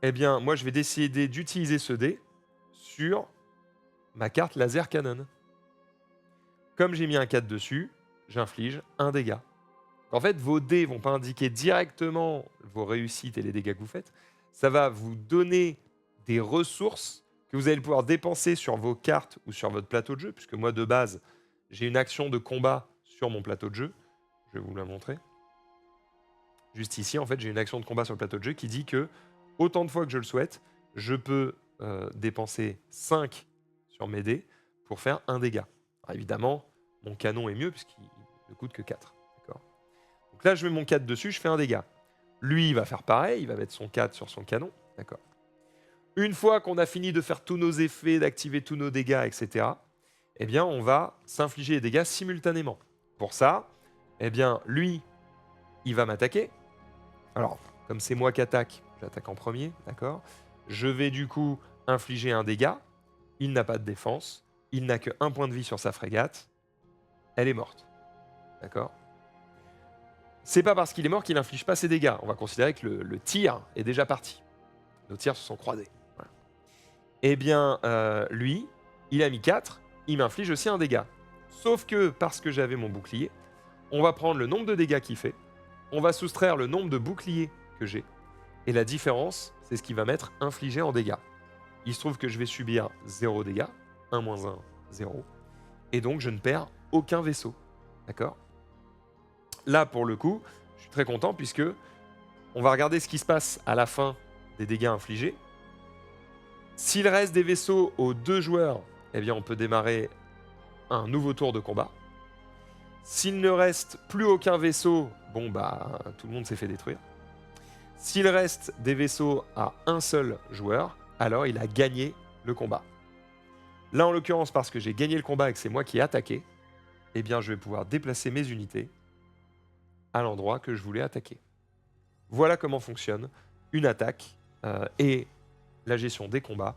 eh bien, moi, je vais décider d'utiliser ce dé sur ma carte laser cannon. Comme j'ai mis un 4 dessus, j'inflige un dégât. En fait, vos dés ne vont pas indiquer directement vos réussites et les dégâts que vous faites. Ça va vous donner des ressources que vous allez pouvoir dépenser sur vos cartes ou sur votre plateau de jeu, puisque moi, de base, j'ai une action de combat sur mon plateau de jeu. Je vais vous la montrer. Juste ici, en fait, j'ai une action de combat sur le plateau de jeu qui dit que, autant de fois que je le souhaite, je peux dépenser 5 sur mes dés pour faire un dégât. Alors, évidemment, mon canon est mieux puisqu'il ne coûte que 4. D'accord. Donc là, je mets mon 4 dessus, je fais un dégât. Lui, il va faire pareil, il va mettre son 4 sur son canon. D'accord. Une fois qu'on a fini de faire tous nos effets, d'activer tous nos dégâts, etc., eh bien, on va s'infliger les dégâts simultanément. Pour ça, eh bien, lui, il va m'attaquer. Alors, comme c'est moi qui attaque, j'attaque en premier, d'accord. Je vais du coup infliger un dégât. Il n'a pas de défense. Il n'a que 1 point de vie sur sa frégate. Elle est morte. D'accord. C'est pas parce qu'il est mort qu'il n'inflige pas ses dégâts. On va considérer que le tir est déjà parti. Nos tirs se sont croisés. Voilà. Eh bien, lui, il a mis 4. Il m'inflige aussi un dégât. Sauf que, parce que j'avais mon bouclier, on va prendre le nombre de dégâts qu'il fait. On va soustraire le nombre de boucliers que j'ai. Et la différence, c'est ce qui va m'être infligé en dégâts. Il se trouve que je vais subir 0 dégâts. 1 moins 1, 0. Et donc, je ne perds aucun vaisseau. D'accord. Là, pour le coup, je suis très content puisque on va regarder ce qui se passe à la fin des dégâts infligés. S'il reste des vaisseaux aux 2 joueurs, eh bien, on peut démarrer un nouveau tour de combat. S'il ne reste plus aucun vaisseau, bon, bah, tout le monde s'est fait détruire. S'il reste des vaisseaux à un seul joueur, alors il a gagné le combat. Là, en l'occurrence, parce que j'ai gagné le combat et que c'est moi qui ai attaqué, eh bien, je vais pouvoir déplacer mes unités à l'endroit que je voulais attaquer. Voilà comment fonctionne une attaque et la gestion des combats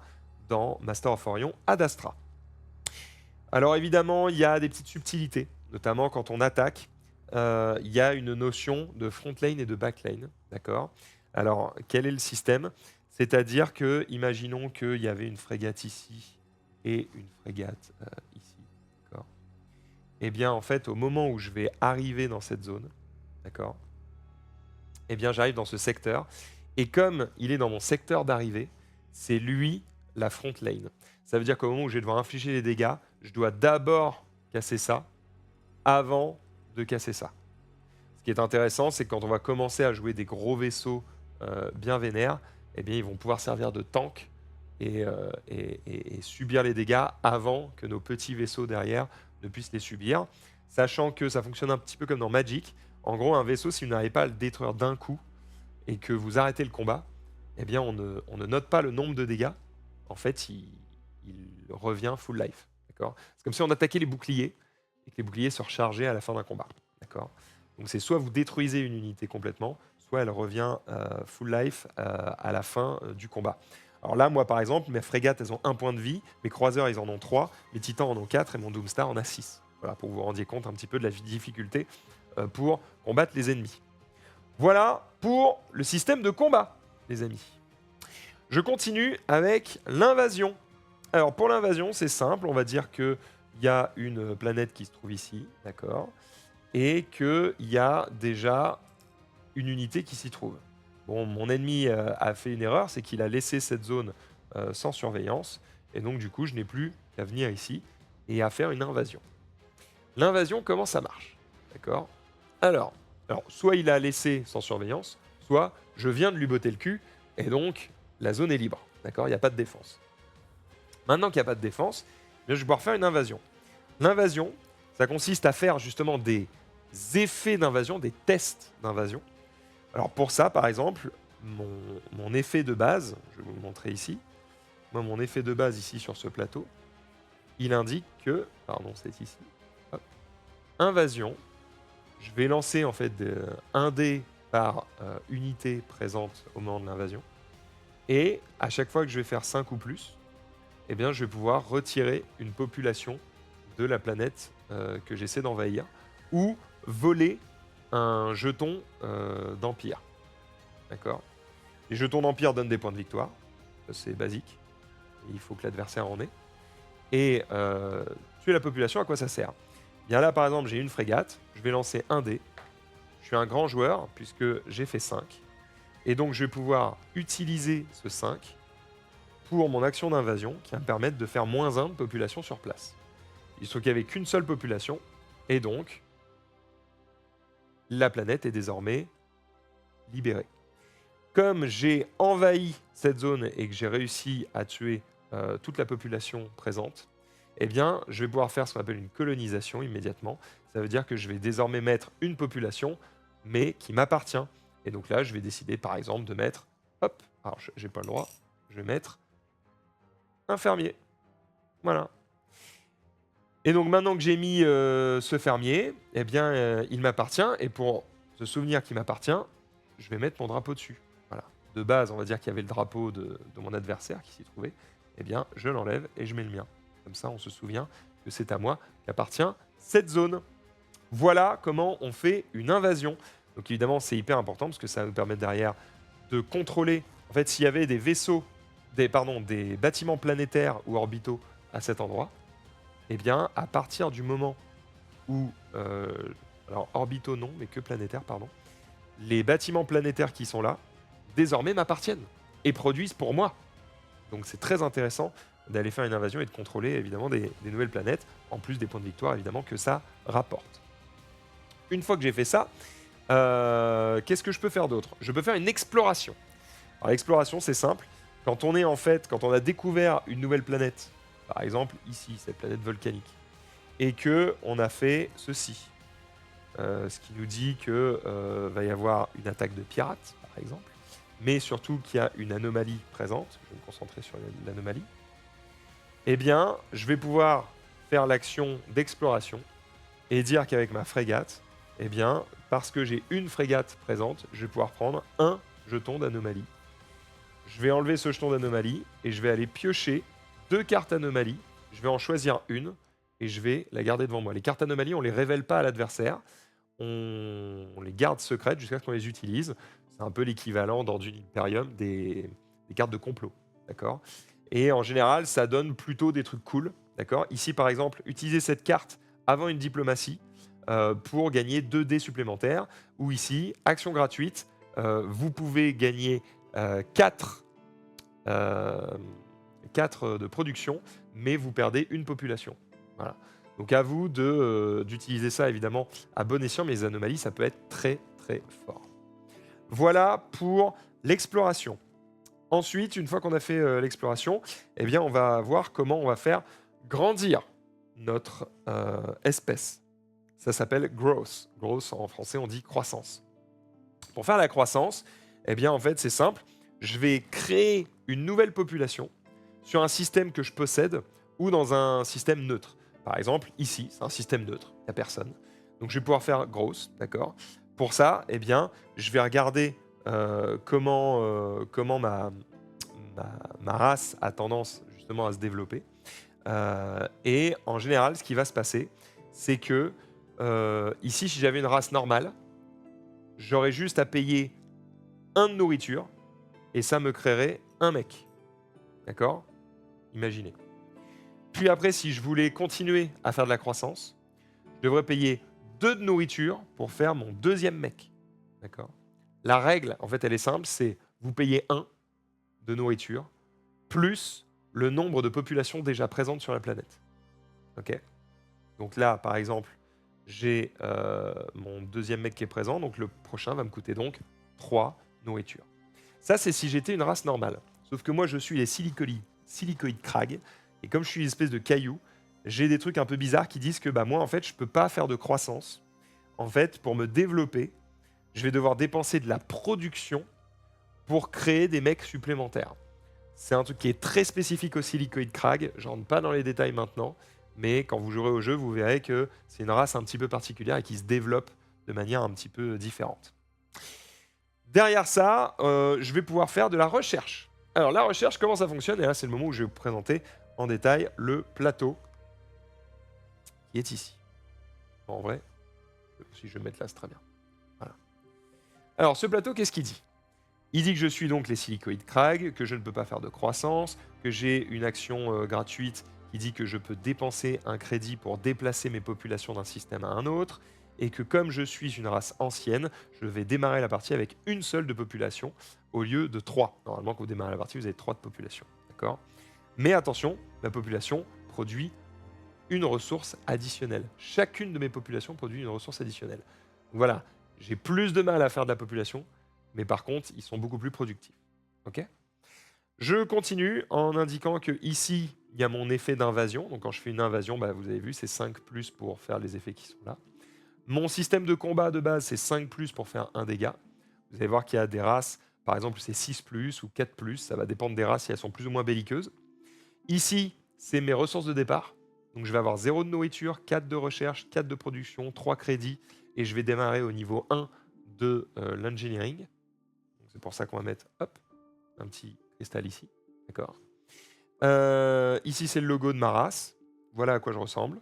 dans Master of Orion Ad Astra. Alors évidemment, il y a des petites subtilités, notamment quand on attaque, il y a une notion de front lane et de back lane, d'accord. Alors, quel est le système? C'est-à-dire que, imaginons qu'il y avait une frégate ici et une frégate ici, d'accord. Eh bien, en fait, au moment où je vais arriver dans cette zone, d'accord, eh bien, j'arrive dans ce secteur, et comme il est dans mon secteur d'arrivée, c'est lui la front lane. Ça veut dire qu'au moment où je vais devoir infliger les dégâts, je dois d'abord casser ça, avant de casser ça. Ce qui est intéressant, c'est que quand on va commencer à jouer des gros vaisseaux bien vénères, eh bien, ils vont pouvoir servir de tank et subir les dégâts avant que nos petits vaisseaux derrière ne puissent les subir. Sachant que ça fonctionne un petit peu comme dans Magic. En gros, un vaisseau, si vous n'arrivez pas à le détruire d'un coup et que vous arrêtez le combat, eh bien, on ne note pas le nombre de dégâts. En fait, il revient full life. D'accord. C'est comme si on attaquait les boucliers et que les boucliers se rechargeaient à la fin d'un combat. D'accord. Donc c'est soit vous détruisez une unité complètement, soit elle revient full life à la fin du combat. Alors là, moi par exemple, mes frégates, elles ont 1 point de vie, mes croiseurs, ils en ont 3, mes titans en ont 4 et mon Doomstar en a 6. Voilà, pour que vous vous rendiez compte un petit peu de la difficulté pour combattre les ennemis. Voilà pour le système de combat, les amis. Je continue avec l'invasion. Alors, pour l'invasion, c'est simple. On va dire qu'il y a une planète qui se trouve ici, d'accord? Et qu'il y a déjà une unité qui s'y trouve. Bon, mon ennemi a fait une erreur, c'est qu'il a laissé cette zone sans surveillance. Et donc, du coup, je n'ai plus qu'à venir ici et à faire une invasion. L'invasion, comment ça marche? D'accord? Alors, soit il a laissé sans surveillance, soit je viens de lui botter le cul, et donc la zone est libre. D'accord? Il n'y a pas de défense. Maintenant qu'il n'y a pas de défense, eh bien, je vais pouvoir faire une invasion. L'invasion, ça consiste à faire justement des effets d'invasion, des tests d'invasion. Alors pour ça, par exemple, mon effet de base, je vais vous le montrer ici. Moi, mon effet de base ici sur ce plateau, il indique que, pardon, c'est ici, hop, invasion. Je vais lancer en fait un dé par unité présente au moment de l'invasion. Et à chaque fois que je vais faire 5 ou plus, eh bien, je vais pouvoir retirer une population de la planète que j'essaie d'envahir ou voler un jeton d'empire. D'accord? Les jetons d'empire donnent des points de victoire. Ça, c'est basique. Il faut que l'adversaire en ait. Et tuer la population, à quoi ça sert? Bien là, par exemple, j'ai une frégate. Je vais lancer un dé. Je suis un grand joueur puisque j'ai fait 5. Et donc, je vais pouvoir utiliser ce 5 pour mon action d'invasion qui va me permettre de faire -1 de population sur place. Il se trouve qu'il n'y avait qu'une seule population. Et donc, la planète est désormais libérée. Comme j'ai envahi cette zone et que j'ai réussi à tuer toute la population présente, eh bien, je vais pouvoir faire ce qu'on appelle une colonisation immédiatement. Ça veut dire que je vais désormais mettre une population, mais qui m'appartient. Et donc là, je vais décider, par exemple, de mettre, hop, alors j'ai pas le droit, je vais mettre un fermier. Voilà. Et donc maintenant que j'ai mis ce fermier, eh bien, il m'appartient. Et pour se souvenir qu'il m'appartient, je vais mettre mon drapeau dessus. Voilà. De base, on va dire qu'il y avait le drapeau de mon adversaire qui s'y trouvait. Eh bien, je l'enlève et je mets le mien. Comme ça, on se souvient que c'est à moi qu'appartient cette zone. Voilà comment on fait une invasion. Donc évidemment, c'est hyper important parce que ça va nous permettre derrière de contrôler. En fait, s'il y avait des vaisseaux, des bâtiments planétaires ou orbitaux à cet endroit, eh bien, à partir du moment où, alors orbitaux non, mais que planétaires, pardon, les bâtiments planétaires qui sont là, désormais m'appartiennent et produisent pour moi. Donc c'est très intéressant d'aller faire une invasion et de contrôler évidemment des nouvelles planètes, en plus des points de victoire évidemment que ça rapporte. Une fois que j'ai fait ça, qu'est-ce que je peux faire d'autre? Je peux faire une exploration. Alors l'exploration c'est simple, quand on a découvert une nouvelle planète, par exemple ici, cette planète volcanique, et que on a fait ceci, ce qui nous dit que va y avoir une attaque de pirates, par exemple, mais surtout qu'il y a une anomalie présente, je vais me concentrer sur l'anomalie, eh bien, je vais pouvoir faire l'action d'exploration et dire qu'avec ma frégate, eh bien, parce que j'ai une frégate présente, je vais pouvoir prendre un jeton d'anomalie. Je vais enlever ce jeton d'anomalie et je vais aller piocher 2 cartes anomalies. Je vais en choisir une et je vais la garder devant moi. Les cartes anomalies, on ne les révèle pas à l'adversaire. On les garde secrètes jusqu'à ce qu'on les utilise. C'est un peu l'équivalent dans du Imperium des cartes de complot. D'accord? Et en général, ça donne plutôt des trucs cool. D'accord? Ici, par exemple, utilisez cette carte avant une diplomatie pour gagner 2 dés supplémentaires. Ou ici, action gratuite, vous pouvez gagner 4 de production, mais vous perdez une population. Voilà. Donc à vous d'utiliser ça évidemment à bon escient, mais les anomalies, ça peut être très très fort. Voilà pour l'exploration. Ensuite, une fois qu'on a fait l'exploration, eh bien, on va voir comment on va faire grandir notre espèce. Ça s'appelle growth. Growth, en français, on dit croissance. Pour faire la croissance, eh bien, en fait, c'est simple. Je vais créer une nouvelle population sur un système que je possède ou dans un système neutre. Par exemple, ici, c'est un système neutre, il n'y a personne. Donc, je vais pouvoir faire growth, d'accord? Pour ça, eh bien, je vais regarder comment ma race a tendance justement à se développer. Et en général, ce qui va se passer, c'est que ici, si j'avais une race normale, j'aurais juste à payer 1 de nourriture et ça me créerait un mec. D'accord? Imaginez. Puis après, si je voulais continuer à faire de la croissance, je devrais payer 2 de nourriture pour faire mon deuxième mec. D'accord? La règle, en fait, elle est simple, c'est vous payez 1 de nourriture plus le nombre de populations déjà présentes sur la planète. Ok? Donc là, par exemple, j'ai mon deuxième mec qui est présent, donc le prochain va me coûter donc 3 nourritures. Ça, c'est si j'étais une race normale. Sauf que moi, je suis les silicoïdes crag, et comme je suis une espèce de caillou, j'ai des trucs un peu bizarres qui disent que bah, moi, en fait, je peux pas faire de croissance. En fait, pour me développer, je vais devoir dépenser de la production pour créer des mecs supplémentaires. C'est un truc qui est très spécifique au silicoïde crag, je rentre pas dans les détails maintenant, mais quand vous jouerez au jeu, vous verrez que c'est une race un petit peu particulière et qui se développe de manière un petit peu différente. Derrière ça, je vais pouvoir faire de la recherche. Alors la recherche, comment ça fonctionne? Et là, c'est le moment où je vais vous présenter en détail le plateau qui est ici. En vrai, si je vais me mettre là, c'est très bien. Voilà. Alors ce plateau, qu'est-ce qu'il dit? Il dit que je suis donc les silicoïdes crag, que je ne peux pas faire de croissance, que j'ai une action gratuite qui dit que je peux dépenser un crédit pour déplacer mes populations d'un système à un autre, et que comme je suis une race ancienne, je vais démarrer la partie avec une seule de population au lieu de 3. Normalement, quand vous démarrez la partie, vous avez 3 de population. D'accord? Mais attention, ma population produit une ressource additionnelle. Chacune de mes populations produit une ressource additionnelle. Donc voilà, j'ai plus de mal à faire de la population, mais par contre, ils sont beaucoup plus productifs. Ok? Je continue en indiquant que ici, il y a mon effet d'invasion. Donc quand je fais une invasion, bah, vous avez vu, c'est 5 plus pour faire les effets qui sont là. Mon système de combat de base, c'est 5 plus pour faire un dégât. Vous allez voir qu'il y a des races, par exemple, c'est 6 plus ou 4 plus. Ça va dépendre des races si elles sont plus ou moins belliqueuses. Ici, c'est mes ressources de départ. Donc je vais avoir 0 de nourriture, 4 de recherche, 4 de production, 3 crédits. Et je vais démarrer au niveau 1 de l'engineering. C'est pour ça qu'on va mettre hop, un petit cristal ici. D'accord. Ici, c'est le logo de ma race. Voilà à quoi je ressemble.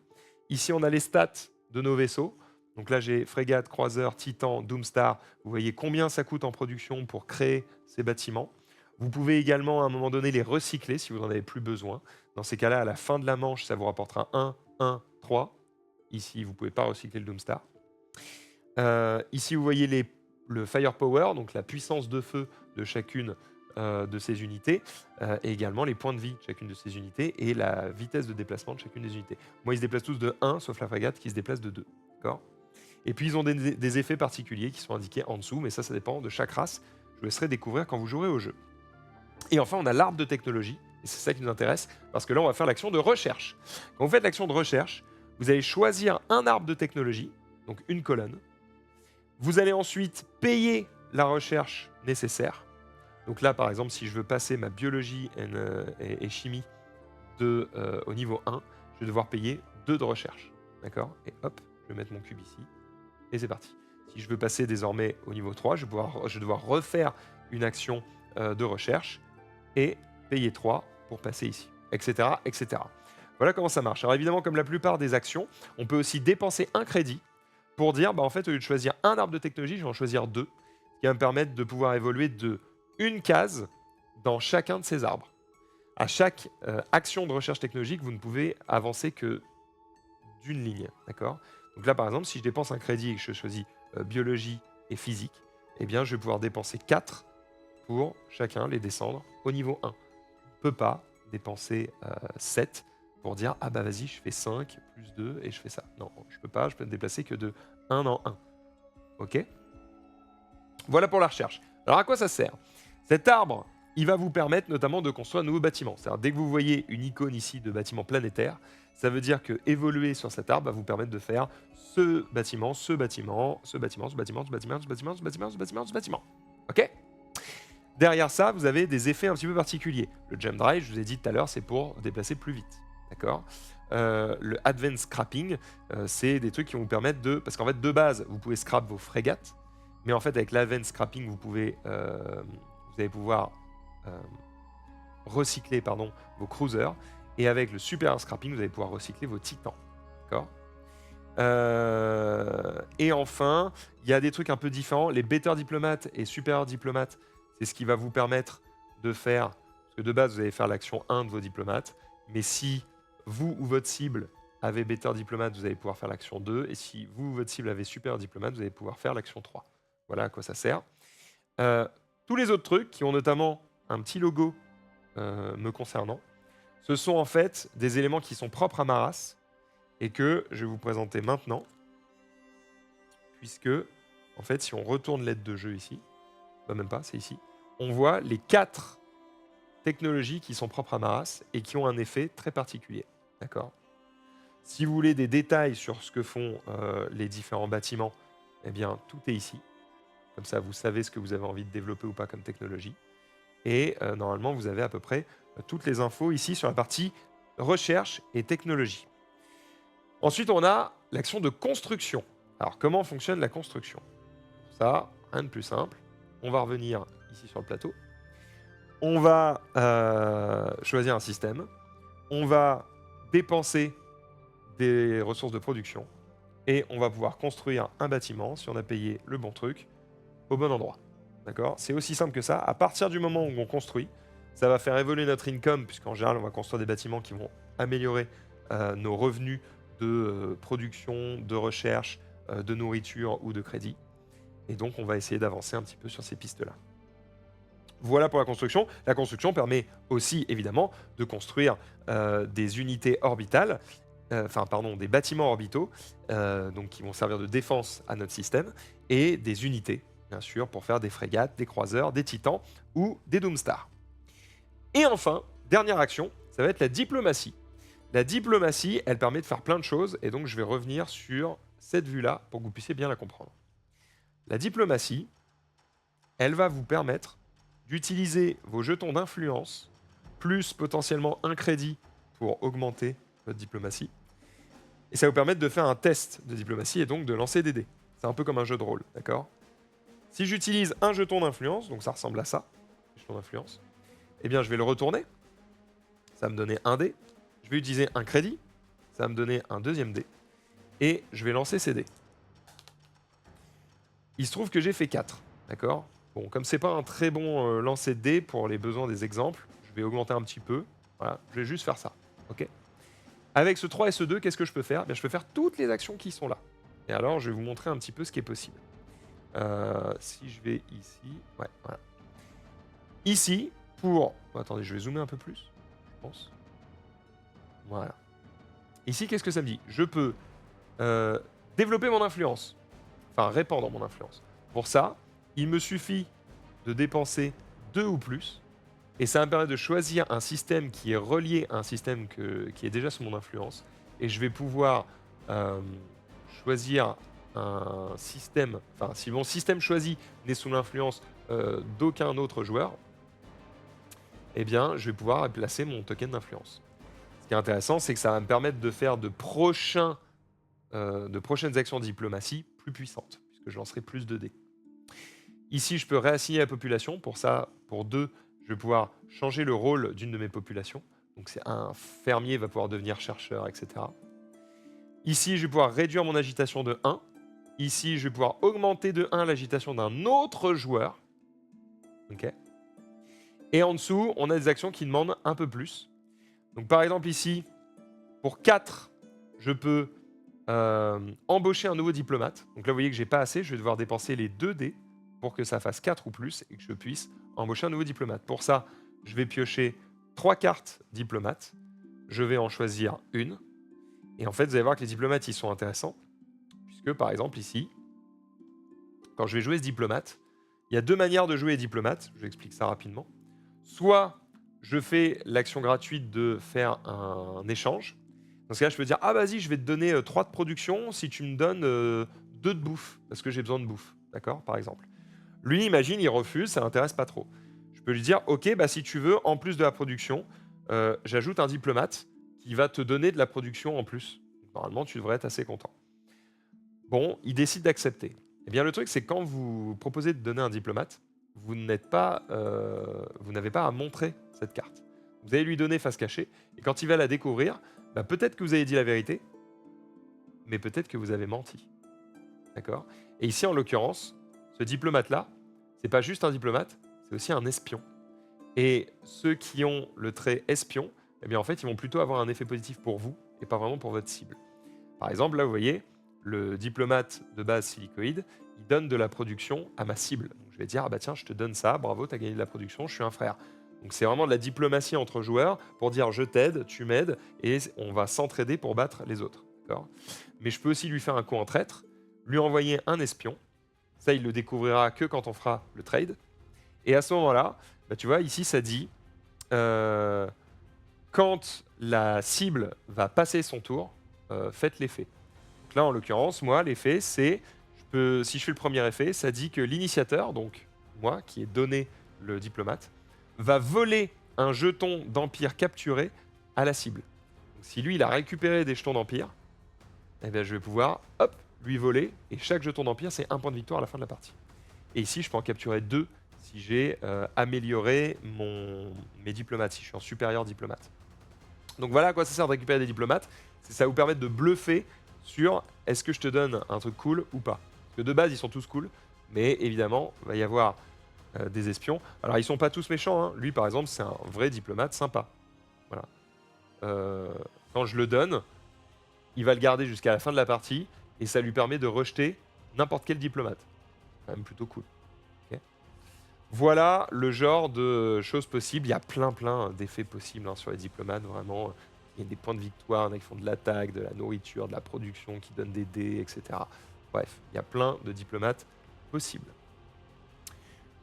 Ici, on a les stats de nos vaisseaux. Donc là, j'ai frégate, croiseur, titan, Doomstar. Vous voyez combien ça coûte en production pour créer ces bâtiments. Vous pouvez également, à un moment donné, les recycler si vous n'en avez plus besoin. Dans ces cas-là, à la fin de la manche, ça vous rapportera 1, 1, 3. Ici, vous ne pouvez pas recycler le Doomstar. Ici, vous voyez le firepower, donc la puissance de feu de chacune de ces unités, et également les points de vie de chacune de ces unités, et la vitesse de déplacement de chacune des unités. Moi, ils se déplacent tous de 1, sauf la frégate qui se déplace de 2. D'accord ? Et puis, ils ont des effets particuliers qui sont indiqués en dessous, mais ça dépend de chaque race. Je vous laisserai découvrir quand vous jouerez au jeu. Et enfin, on a l'arbre de technologie, et c'est ça qui nous intéresse, parce que là, on va faire l'action de recherche. Quand vous faites l'action de recherche, vous allez choisir un arbre de technologie, donc une colonne. Vous allez ensuite payer la recherche nécessaire. Donc là, par exemple, si je veux passer ma biologie et chimie au niveau 1, je vais devoir payer 2 de recherche. D'accord? Et hop, je vais mettre mon cube ici. Et c'est parti. Si je veux passer désormais au niveau 3, je vais devoir refaire une action de recherche et payer 3 pour passer ici, etc., etc. Voilà comment ça marche. Alors évidemment, comme la plupart des actions, on peut aussi dépenser un crédit pour dire, bah, en fait, au lieu de choisir un arbre de technologie, je vais en choisir 2, ce qui va me permettre de pouvoir évoluer de une case dans chacun de ces arbres. À chaque action de recherche technologique, vous ne pouvez avancer que d'une ligne. D'accord ? Donc là, par exemple, si je dépense un crédit et que je choisis biologie et physique, eh bien, je vais pouvoir dépenser 4 pour chacun les descendre au niveau 1. On ne peut pas dépenser 7 pour dire « Ah bah vas-y, je fais 5 plus 2 et je fais ça ». Non, je peux pas, je peux ne déplacer que de 1 en 1. Ok ? Voilà pour la recherche. Alors à quoi ça sert ? Cet arbre, il va vous permettre notamment de construire un nouveau bâtiment. C'est-à-dire dès que vous voyez une icône ici de bâtiment planétaire, ça veut dire que évoluer sur cet arbre va vous permettre de faire ce bâtiment, ce bâtiment, ce bâtiment, ce bâtiment, ce bâtiment, ce bâtiment, ce bâtiment, ce bâtiment, ce bâtiment. Ok ? Derrière ça, vous avez des effets un petit peu particuliers. Le Gem Drive, je vous ai dit tout à l'heure, c'est pour déplacer plus vite. D'accord ? Le Advanced Scrapping, c'est des trucs qui vont vous permettre de... Parce qu'en fait, de base, vous pouvez scrap vos frégates, mais en fait, avec l'Advanced Scrapping, vous allez pouvoir recycler vos cruisers, et avec le Super Scrapping, vous allez pouvoir recycler vos titans. D'accord ? Et enfin, il y a des trucs un peu différents. Les Better Diplomates et Super Diplomates, c'est ce qui va vous permettre de faire... Parce que de base, vous allez faire l'action 1 de vos diplomates, mais si vous ou votre cible avez Better Diplomate, vous allez pouvoir faire l'action 2. Et si vous ou votre cible avez Super Diplomate, vous allez pouvoir faire l'action 3. Voilà à quoi ça sert. Tous les autres trucs qui ont notamment un petit logo me concernant, ce sont en fait des éléments qui sont propres à ma race et que je vais vous présenter maintenant. Puisque, en fait, si on retourne l'aide de jeu ici, même pas, c'est ici, on voit les 4 technologies qui sont propres à ma race et qui ont un effet très particulier. D'accord ? Si vous voulez des détails sur ce que font les différents bâtiments, eh bien, tout est ici. Comme ça, vous savez ce que vous avez envie de développer ou pas comme technologie. Et normalement, vous avez à peu près toutes les infos ici sur la partie recherche et technologie. Ensuite, on a l'action de construction. Alors, comment fonctionne la construction ? Pour ça, rien de plus simple. On va revenir ici sur le plateau. On va choisir un système. On va dépenser des ressources de production. Et on va pouvoir construire un bâtiment, si on a payé le bon truc, au bon endroit. D'accord ? C'est aussi simple que ça. À partir du moment où on construit, ça va faire évoluer notre income, puisqu'en général, on va construire des bâtiments qui vont améliorer nos revenus de production, de recherche, de nourriture ou de crédit. Et donc, on va essayer d'avancer un petit peu sur ces pistes-là. Voilà pour la construction. La construction permet aussi, évidemment, de construire des unités orbitales, des bâtiments orbitaux, donc qui vont servir de défense à notre système, et des unités, bien sûr, pour faire des frégates, des croiseurs, des titans ou des Doomstars. Et enfin, dernière action, ça va être la diplomatie. La diplomatie, elle permet de faire plein de choses, et donc je vais revenir sur cette vue-là pour que vous puissiez bien la comprendre. La diplomatie, elle va vous permettre d'utiliser vos jetons d'influence, plus potentiellement un crédit pour augmenter votre diplomatie. Et ça va vous permettre de faire un test de diplomatie et donc de lancer des dés. C'est un peu comme un jeu de rôle, d'accord ? Si j'utilise un jeton d'influence, donc ça ressemble à ça, jeton d'influence, eh bien je vais le retourner. Ça va me donner un dé. Je vais utiliser un crédit. Ça va me donner un deuxième dé. Et je vais lancer ces dés. Il se trouve que j'ai fait 4, d'accord ? Bon, comme c'est pas un très bon lancer de dés pour les besoins des exemples, je vais augmenter un petit peu. Voilà, je vais juste faire ça, ok ? Avec ce 3 et ce 2, qu'est-ce que je peux faire ? Bien, je peux faire toutes les actions qui sont là. Et alors, je vais vous montrer un petit peu ce qui est possible. Si je vais ici, ouais, voilà. Ici, pour... attendez, je vais zoomer un peu plus, je pense. Voilà. Ici, qu'est-ce que ça me dit ? Je peux développer mon influence. Enfin, répandre mon influence. Pour ça, il me suffit de dépenser 2 ou plus. Et ça me permet de choisir un système qui est relié à un système qui est déjà sous mon influence. Et je vais pouvoir choisir un système... Enfin, si mon système choisi n'est sous l'influence d'aucun autre joueur, eh bien, je vais pouvoir placer mon token d'influence. Ce qui est intéressant, c'est que ça va me permettre de faire de prochaines actions de diplomatie plus puissantes, puisque je lancerai plus de dés. Ici, je peux réassigner la population. Pour ça, pour 2, je vais pouvoir changer le rôle d'une de mes populations. Donc, c'est un fermier va pouvoir devenir chercheur, etc. Ici, je vais pouvoir réduire mon agitation de 1. Ici, je vais pouvoir augmenter de 1 l'agitation d'un autre joueur. Okay. Et en dessous, on a des actions qui demandent un peu plus. Donc, par exemple, ici, pour 4, je peux embaucher un nouveau diplomate. Donc là, vous voyez que j'ai pas assez. Je vais devoir dépenser les 2 dés pour que ça fasse 4 ou plus et que je puisse embaucher un nouveau diplomate. Pour ça, je vais piocher 3 cartes diplomates. Je vais en choisir une. Et en fait, vous allez voir que les diplomates, ils sont intéressants. Puisque, par exemple, ici, quand je vais jouer ce diplomate, il y a 2 manières de jouer les diplomates. Je vous explique ça rapidement. Soit je fais l'action gratuite de faire un échange. Dans ce cas-là, je peux dire « Ah, vas-y, je vais te donner 3 de production si tu me donnes 2 de bouffe, parce que j'ai besoin de bouffe. » D'accord, par exemple. Lui, imagine, il refuse, ça l'intéresse pas trop. Je peux lui dire « Ok, bah, si tu veux, en plus de la production, j'ajoute un diplomate qui va te donner de la production en plus. » Normalement, tu devrais être assez content. Bon, il décide d'accepter. Eh bien, le truc, c'est quand vous proposez de donner un diplomate, vous n'avez pas à montrer cette carte. Vous allez lui donner face cachée, et quand il va la découvrir, bah, peut-être que vous avez dit la vérité, mais peut-être que vous avez menti. D'accord ? Et ici, en l'occurrence, ce diplomate-là, c'est pas juste un diplomate, c'est aussi un espion. Et ceux qui ont le trait espion eh bien en fait, ils vont plutôt avoir un effet positif pour vous et pas vraiment pour votre cible. Par exemple, là, vous voyez, le diplomate de base silicoïde, il donne de la production à ma cible. Donc, je vais dire, ah bah tiens, je te donne ça, bravo, tu as gagné de la production, je suis un frère. Donc c'est vraiment de la diplomatie entre joueurs pour dire je t'aide, tu m'aides, et on va s'entraider pour battre les autres. Mais je peux aussi lui faire un coup en traître, lui envoyer un espion. Ça, il le découvrira que quand on fera le trade. Et à ce moment-là, bah, tu vois, ici, ça dit quand la cible va passer son tour, faites l'effet. Donc là, en l'occurrence, moi, l'effet, c'est, si je fais le premier effet, ça dit que l'initiateur, donc moi, qui ai donné le diplomate, va voler un jeton d'empire capturé à la cible. Donc, si lui, il a récupéré des jetons d'empire, eh bien, je vais pouvoir, hop, lui voler, et chaque jeton d'empire, c'est un point de victoire à la fin de la partie. Et ici, je peux en capturer 2 si j'ai amélioré mes diplomates, si je suis en supérieur diplomate. Donc voilà à quoi ça sert de récupérer des diplomates, c'est ça vous permettre de bluffer sur est-ce que je te donne un truc cool ou pas. Parce que de base, ils sont tous cool, mais évidemment, il va y avoir des espions. Alors, ils sont pas tous méchants, hein. Lui, par exemple, c'est un vrai diplomate sympa. Voilà. Quand je le donne, il va le garder jusqu'à la fin de la partie, et ça lui permet de rejeter n'importe quel diplomate. C'est quand même plutôt cool. Okay. Voilà le genre de choses possibles. Il y a plein d'effets possibles hein, sur les diplomates, vraiment. Il y a des points de victoire, il y en a qui font de l'attaque, de la nourriture, de la production, qui donnent des dés, etc. Bref, il y a plein de diplomates possibles.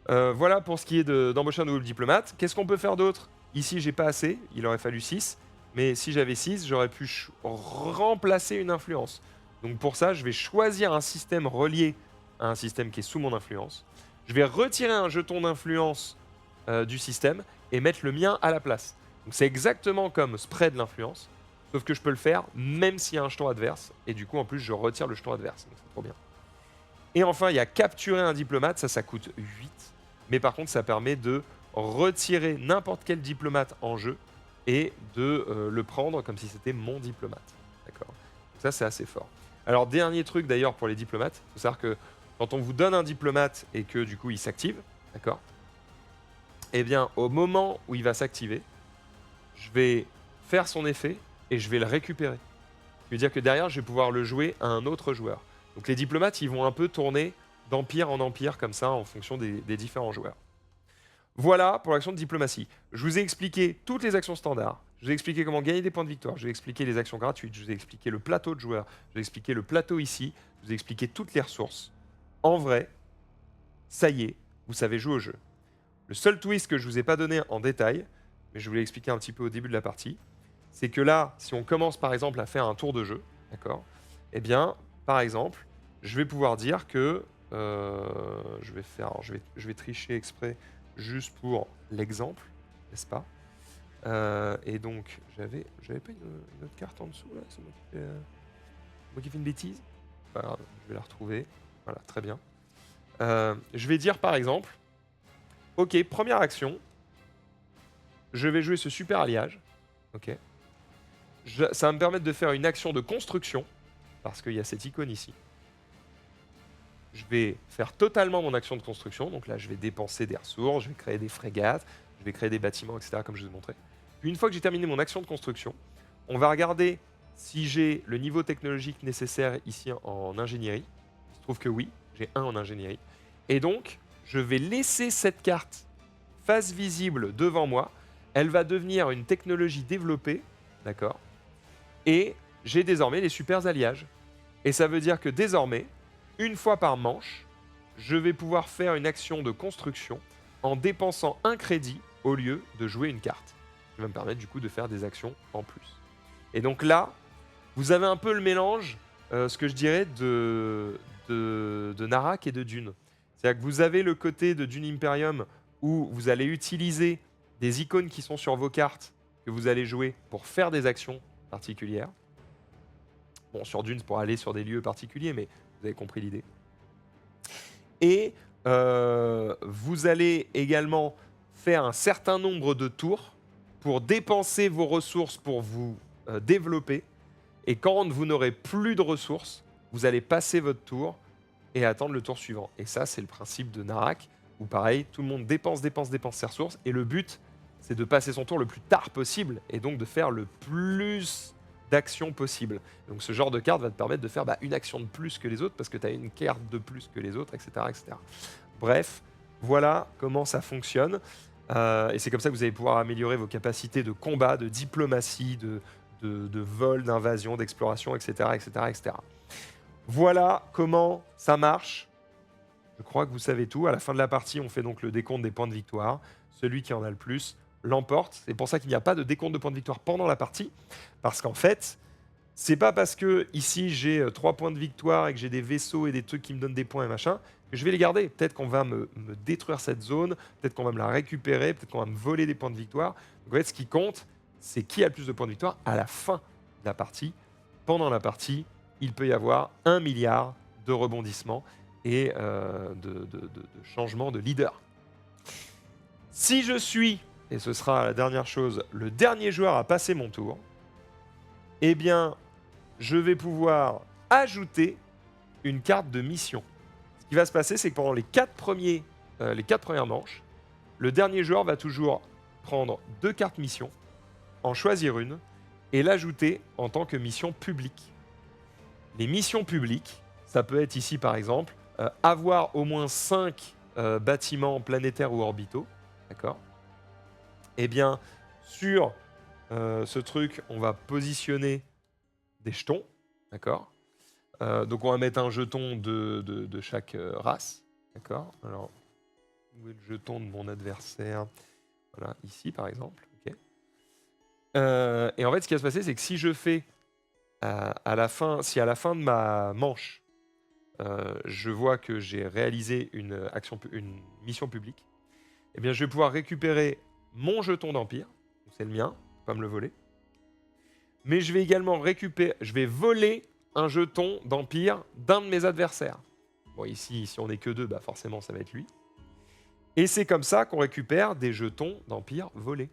Voilà pour ce qui est d'embaucher un nouveau diplomate. Qu'est-ce qu'on peut faire d'autre? Ici, j'ai pas assez, il aurait fallu 6. Mais si j'avais 6, j'aurais pu remplacer une influence. Donc pour ça, je vais choisir un système relié à un système qui est sous mon influence. Je vais retirer un jeton d'influence du système et mettre le mien à la place. Donc c'est exactement comme spread l'influence, sauf que je peux le faire même s'il y a un jeton adverse. Et du coup, en plus, je retire le jeton adverse. Donc c'est trop bien. Et enfin, il y a capturer un diplomate. Ça coûte 8. Mais par contre, ça permet de retirer n'importe quel diplomate en jeu et de le prendre comme si c'était mon diplomate. D'accord. Ça, c'est assez fort. Alors, dernier truc d'ailleurs pour les diplomates, il faut savoir que quand on vous donne un diplomate et que du coup il s'active, d'accord, eh bien, au moment où il va s'activer, je vais faire son effet et je vais le récupérer. Ce qui veut dire que derrière, je vais pouvoir le jouer à un autre joueur. Donc les diplomates, ils vont un peu tourner d'empire en empire comme ça en fonction des différents joueurs. Voilà pour l'action de diplomatie. Je vous ai expliqué toutes les actions standards. Je vous ai expliqué comment gagner des points de victoire. Je vous ai expliqué les actions gratuites. Je vous ai expliqué le plateau de joueurs. Je vous ai expliqué le plateau ici. Je vous ai expliqué toutes les ressources. En vrai, ça y est, vous savez jouer au jeu. Le seul twist que je ne vous ai pas donné en détail, mais je vous l'ai expliqué un petit peu au début de la partie, c'est que là, si on commence par exemple à faire un tour de jeu, d'accord, eh bien, par exemple, je vais pouvoir dire que je vais tricher exprès juste pour l'exemple, n'est-ce pas? Et donc, j'avais pas une autre carte en dessous, là? C'est moi qui fais une bêtise? Pas grave, je vais la retrouver. Voilà, très bien. Je vais dire par exemple, ok, première action, je vais jouer ce super alliage. Ok. Ça va me permettre de faire une action de construction, parce qu'il y a cette icône ici. Je vais faire totalement mon action de construction. Donc là, je vais dépenser des ressources, je vais créer des frégates, je vais créer des bâtiments, etc., comme je vous ai montré. Puis une fois que j'ai terminé mon action de construction, on va regarder si j'ai le niveau technologique nécessaire ici en ingénierie. Il se trouve que oui, j'ai 1 en ingénierie. Et donc, je vais laisser cette carte face visible devant moi. Elle va devenir une technologie développée, d'accord? Et j'ai désormais les super alliages. Et ça veut dire que désormais, une fois par manche, je vais pouvoir faire une action de construction en dépensant un crédit au lieu de jouer une carte. Ça va me permettre du coup de faire des actions en plus. Et donc là, vous avez un peu le mélange, ce que je dirais, de Narak et de Dune. C'est-à-dire que vous avez le côté de Dune Imperium où vous allez utiliser des icônes qui sont sur vos cartes que vous allez jouer pour faire des actions particulières. Bon, sur Dune, c'est pour aller sur des lieux particuliers, mais vous avez compris l'idée. Et vous allez également faire un certain nombre de tours pour dépenser vos ressources pour vous développer. Et quand vous n'aurez plus de ressources, vous allez passer votre tour et attendre le tour suivant. Et ça, c'est le principe de Narak, où pareil, tout le monde dépense ses ressources. Et le but, c'est de passer son tour le plus tard possible et donc de faire le plus d'actions possible. Donc ce genre de carte va te permettre de faire une action de plus que les autres parce que tu as une carte de plus que les autres, etc. etc. Bref, voilà comment ça fonctionne. Et c'est comme ça que vous allez pouvoir améliorer vos capacités de combat, de diplomatie, de vol, d'invasion, d'exploration, etc., etc., etc. Voilà comment ça marche. Je crois que vous savez tout. À la fin de la partie, on fait donc le décompte des points de victoire. Celui qui en a le plus l'emporte. C'est pour ça qu'il n'y a pas de décompte de points de victoire pendant la partie. Parce qu'en fait, c'est pas parce que ici j'ai 3 points de victoire et que j'ai des vaisseaux et des trucs qui me donnent des points et machin que je vais les garder. Peut-être qu'on va me détruire cette zone, peut-être qu'on va me la récupérer, peut-être qu'on va me voler des points de victoire. Donc en fait, ce qui compte, c'est qui a le plus de points de victoire à la fin de la partie. Pendant la partie, il peut y avoir 1 milliard de rebondissements et de changements de leader. Si je suis, et ce sera la dernière chose, le dernier joueur à passer mon tour, eh bien, je vais pouvoir ajouter une carte de mission. Ce qui va se passer, c'est que pendant les 4 premières manches, le dernier joueur va toujours prendre 2 cartes mission, en choisir une, et l'ajouter en tant que mission publique. Les missions publiques, ça peut être ici par exemple, avoir au moins 5 bâtiments planétaires ou orbitaux, d'accord ? Eh bien, sur ce truc, on va positionner des jetons, d'accord ? Donc on va mettre un jeton de chaque race, d'accord ? Alors, où est le jeton de mon adversaire ? Voilà, ici par exemple, ok. Et en fait, ce qui va se passer, c'est que si je fais à la fin de ma manche, je vois que j'ai réalisé une mission publique, eh bien, je vais pouvoir récupérer mon jeton d'Empire, c'est le mien, faut pas me le voler. Mais je vais également voler un jeton d'Empire d'un de mes adversaires. Bon, ici, si on n'est que 2, forcément, ça va être lui. Et c'est comme ça qu'on récupère des jetons d'Empire volés.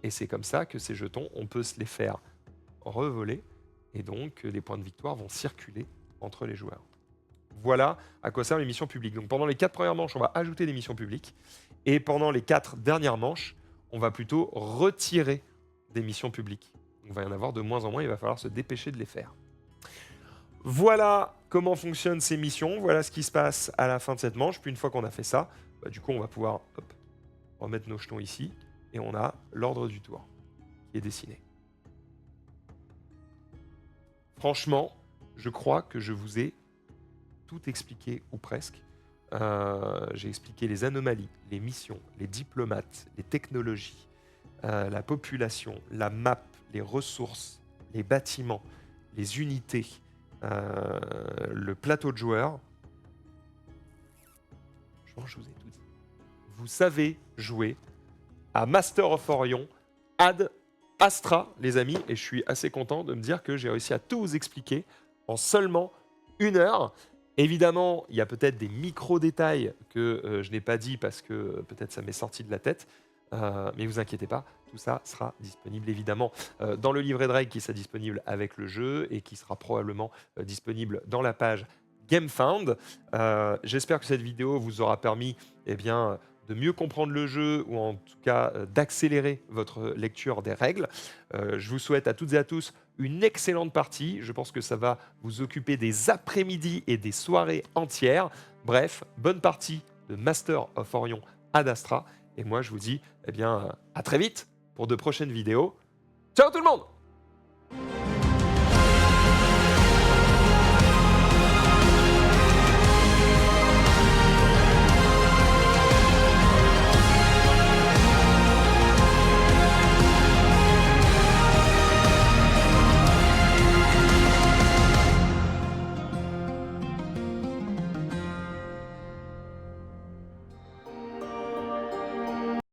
Et c'est comme ça que ces jetons, on peut se les faire revoler. Et donc, les points de victoire vont circuler entre les joueurs. Voilà à quoi servent les missions publiques. Donc pendant les 4 premières manches, on va ajouter des missions publiques. Et pendant les 4 dernières manches, on va plutôt retirer des missions publiques. Il va y en avoir de moins en moins, il va falloir se dépêcher de les faire. Voilà comment fonctionnent ces missions, voilà ce qui se passe à la fin de cette manche. Puis une fois qu'on a fait ça, du coup on va pouvoir remettre nos jetons ici. Et on a l'ordre du tour qui est dessiné. Franchement, je crois que je vous ai tout expliqué, ou presque. J'ai expliqué les anomalies, les missions, les diplomates, les technologies, la population, la map, les ressources, les bâtiments, les unités, le plateau de joueurs. Je pense que je vous ai tout dit. Vous savez jouer à Master of Orion Ad Astra, les amis, et je suis assez content de me dire que j'ai réussi à tout vous expliquer en seulement 1 heure. Évidemment, il y a peut-être des micro-détails que je n'ai pas dit parce que peut-être ça m'est sorti de la tête, mais vous inquiétez pas, tout ça sera disponible évidemment dans le livret de règles qui sera disponible avec le jeu et qui sera probablement disponible dans la page GameFound. J'espère que cette vidéo vous aura permis de mieux comprendre le jeu ou en tout cas d'accélérer votre lecture des règles. Je vous souhaite à toutes et à tous une excellente partie. Je pense que ça va vous occuper des après-midi et des soirées entières. Bref, bonne partie de Master of Orion Ad Astra. Et moi, je vous dis à très vite pour de prochaines vidéos. Ciao tout le monde!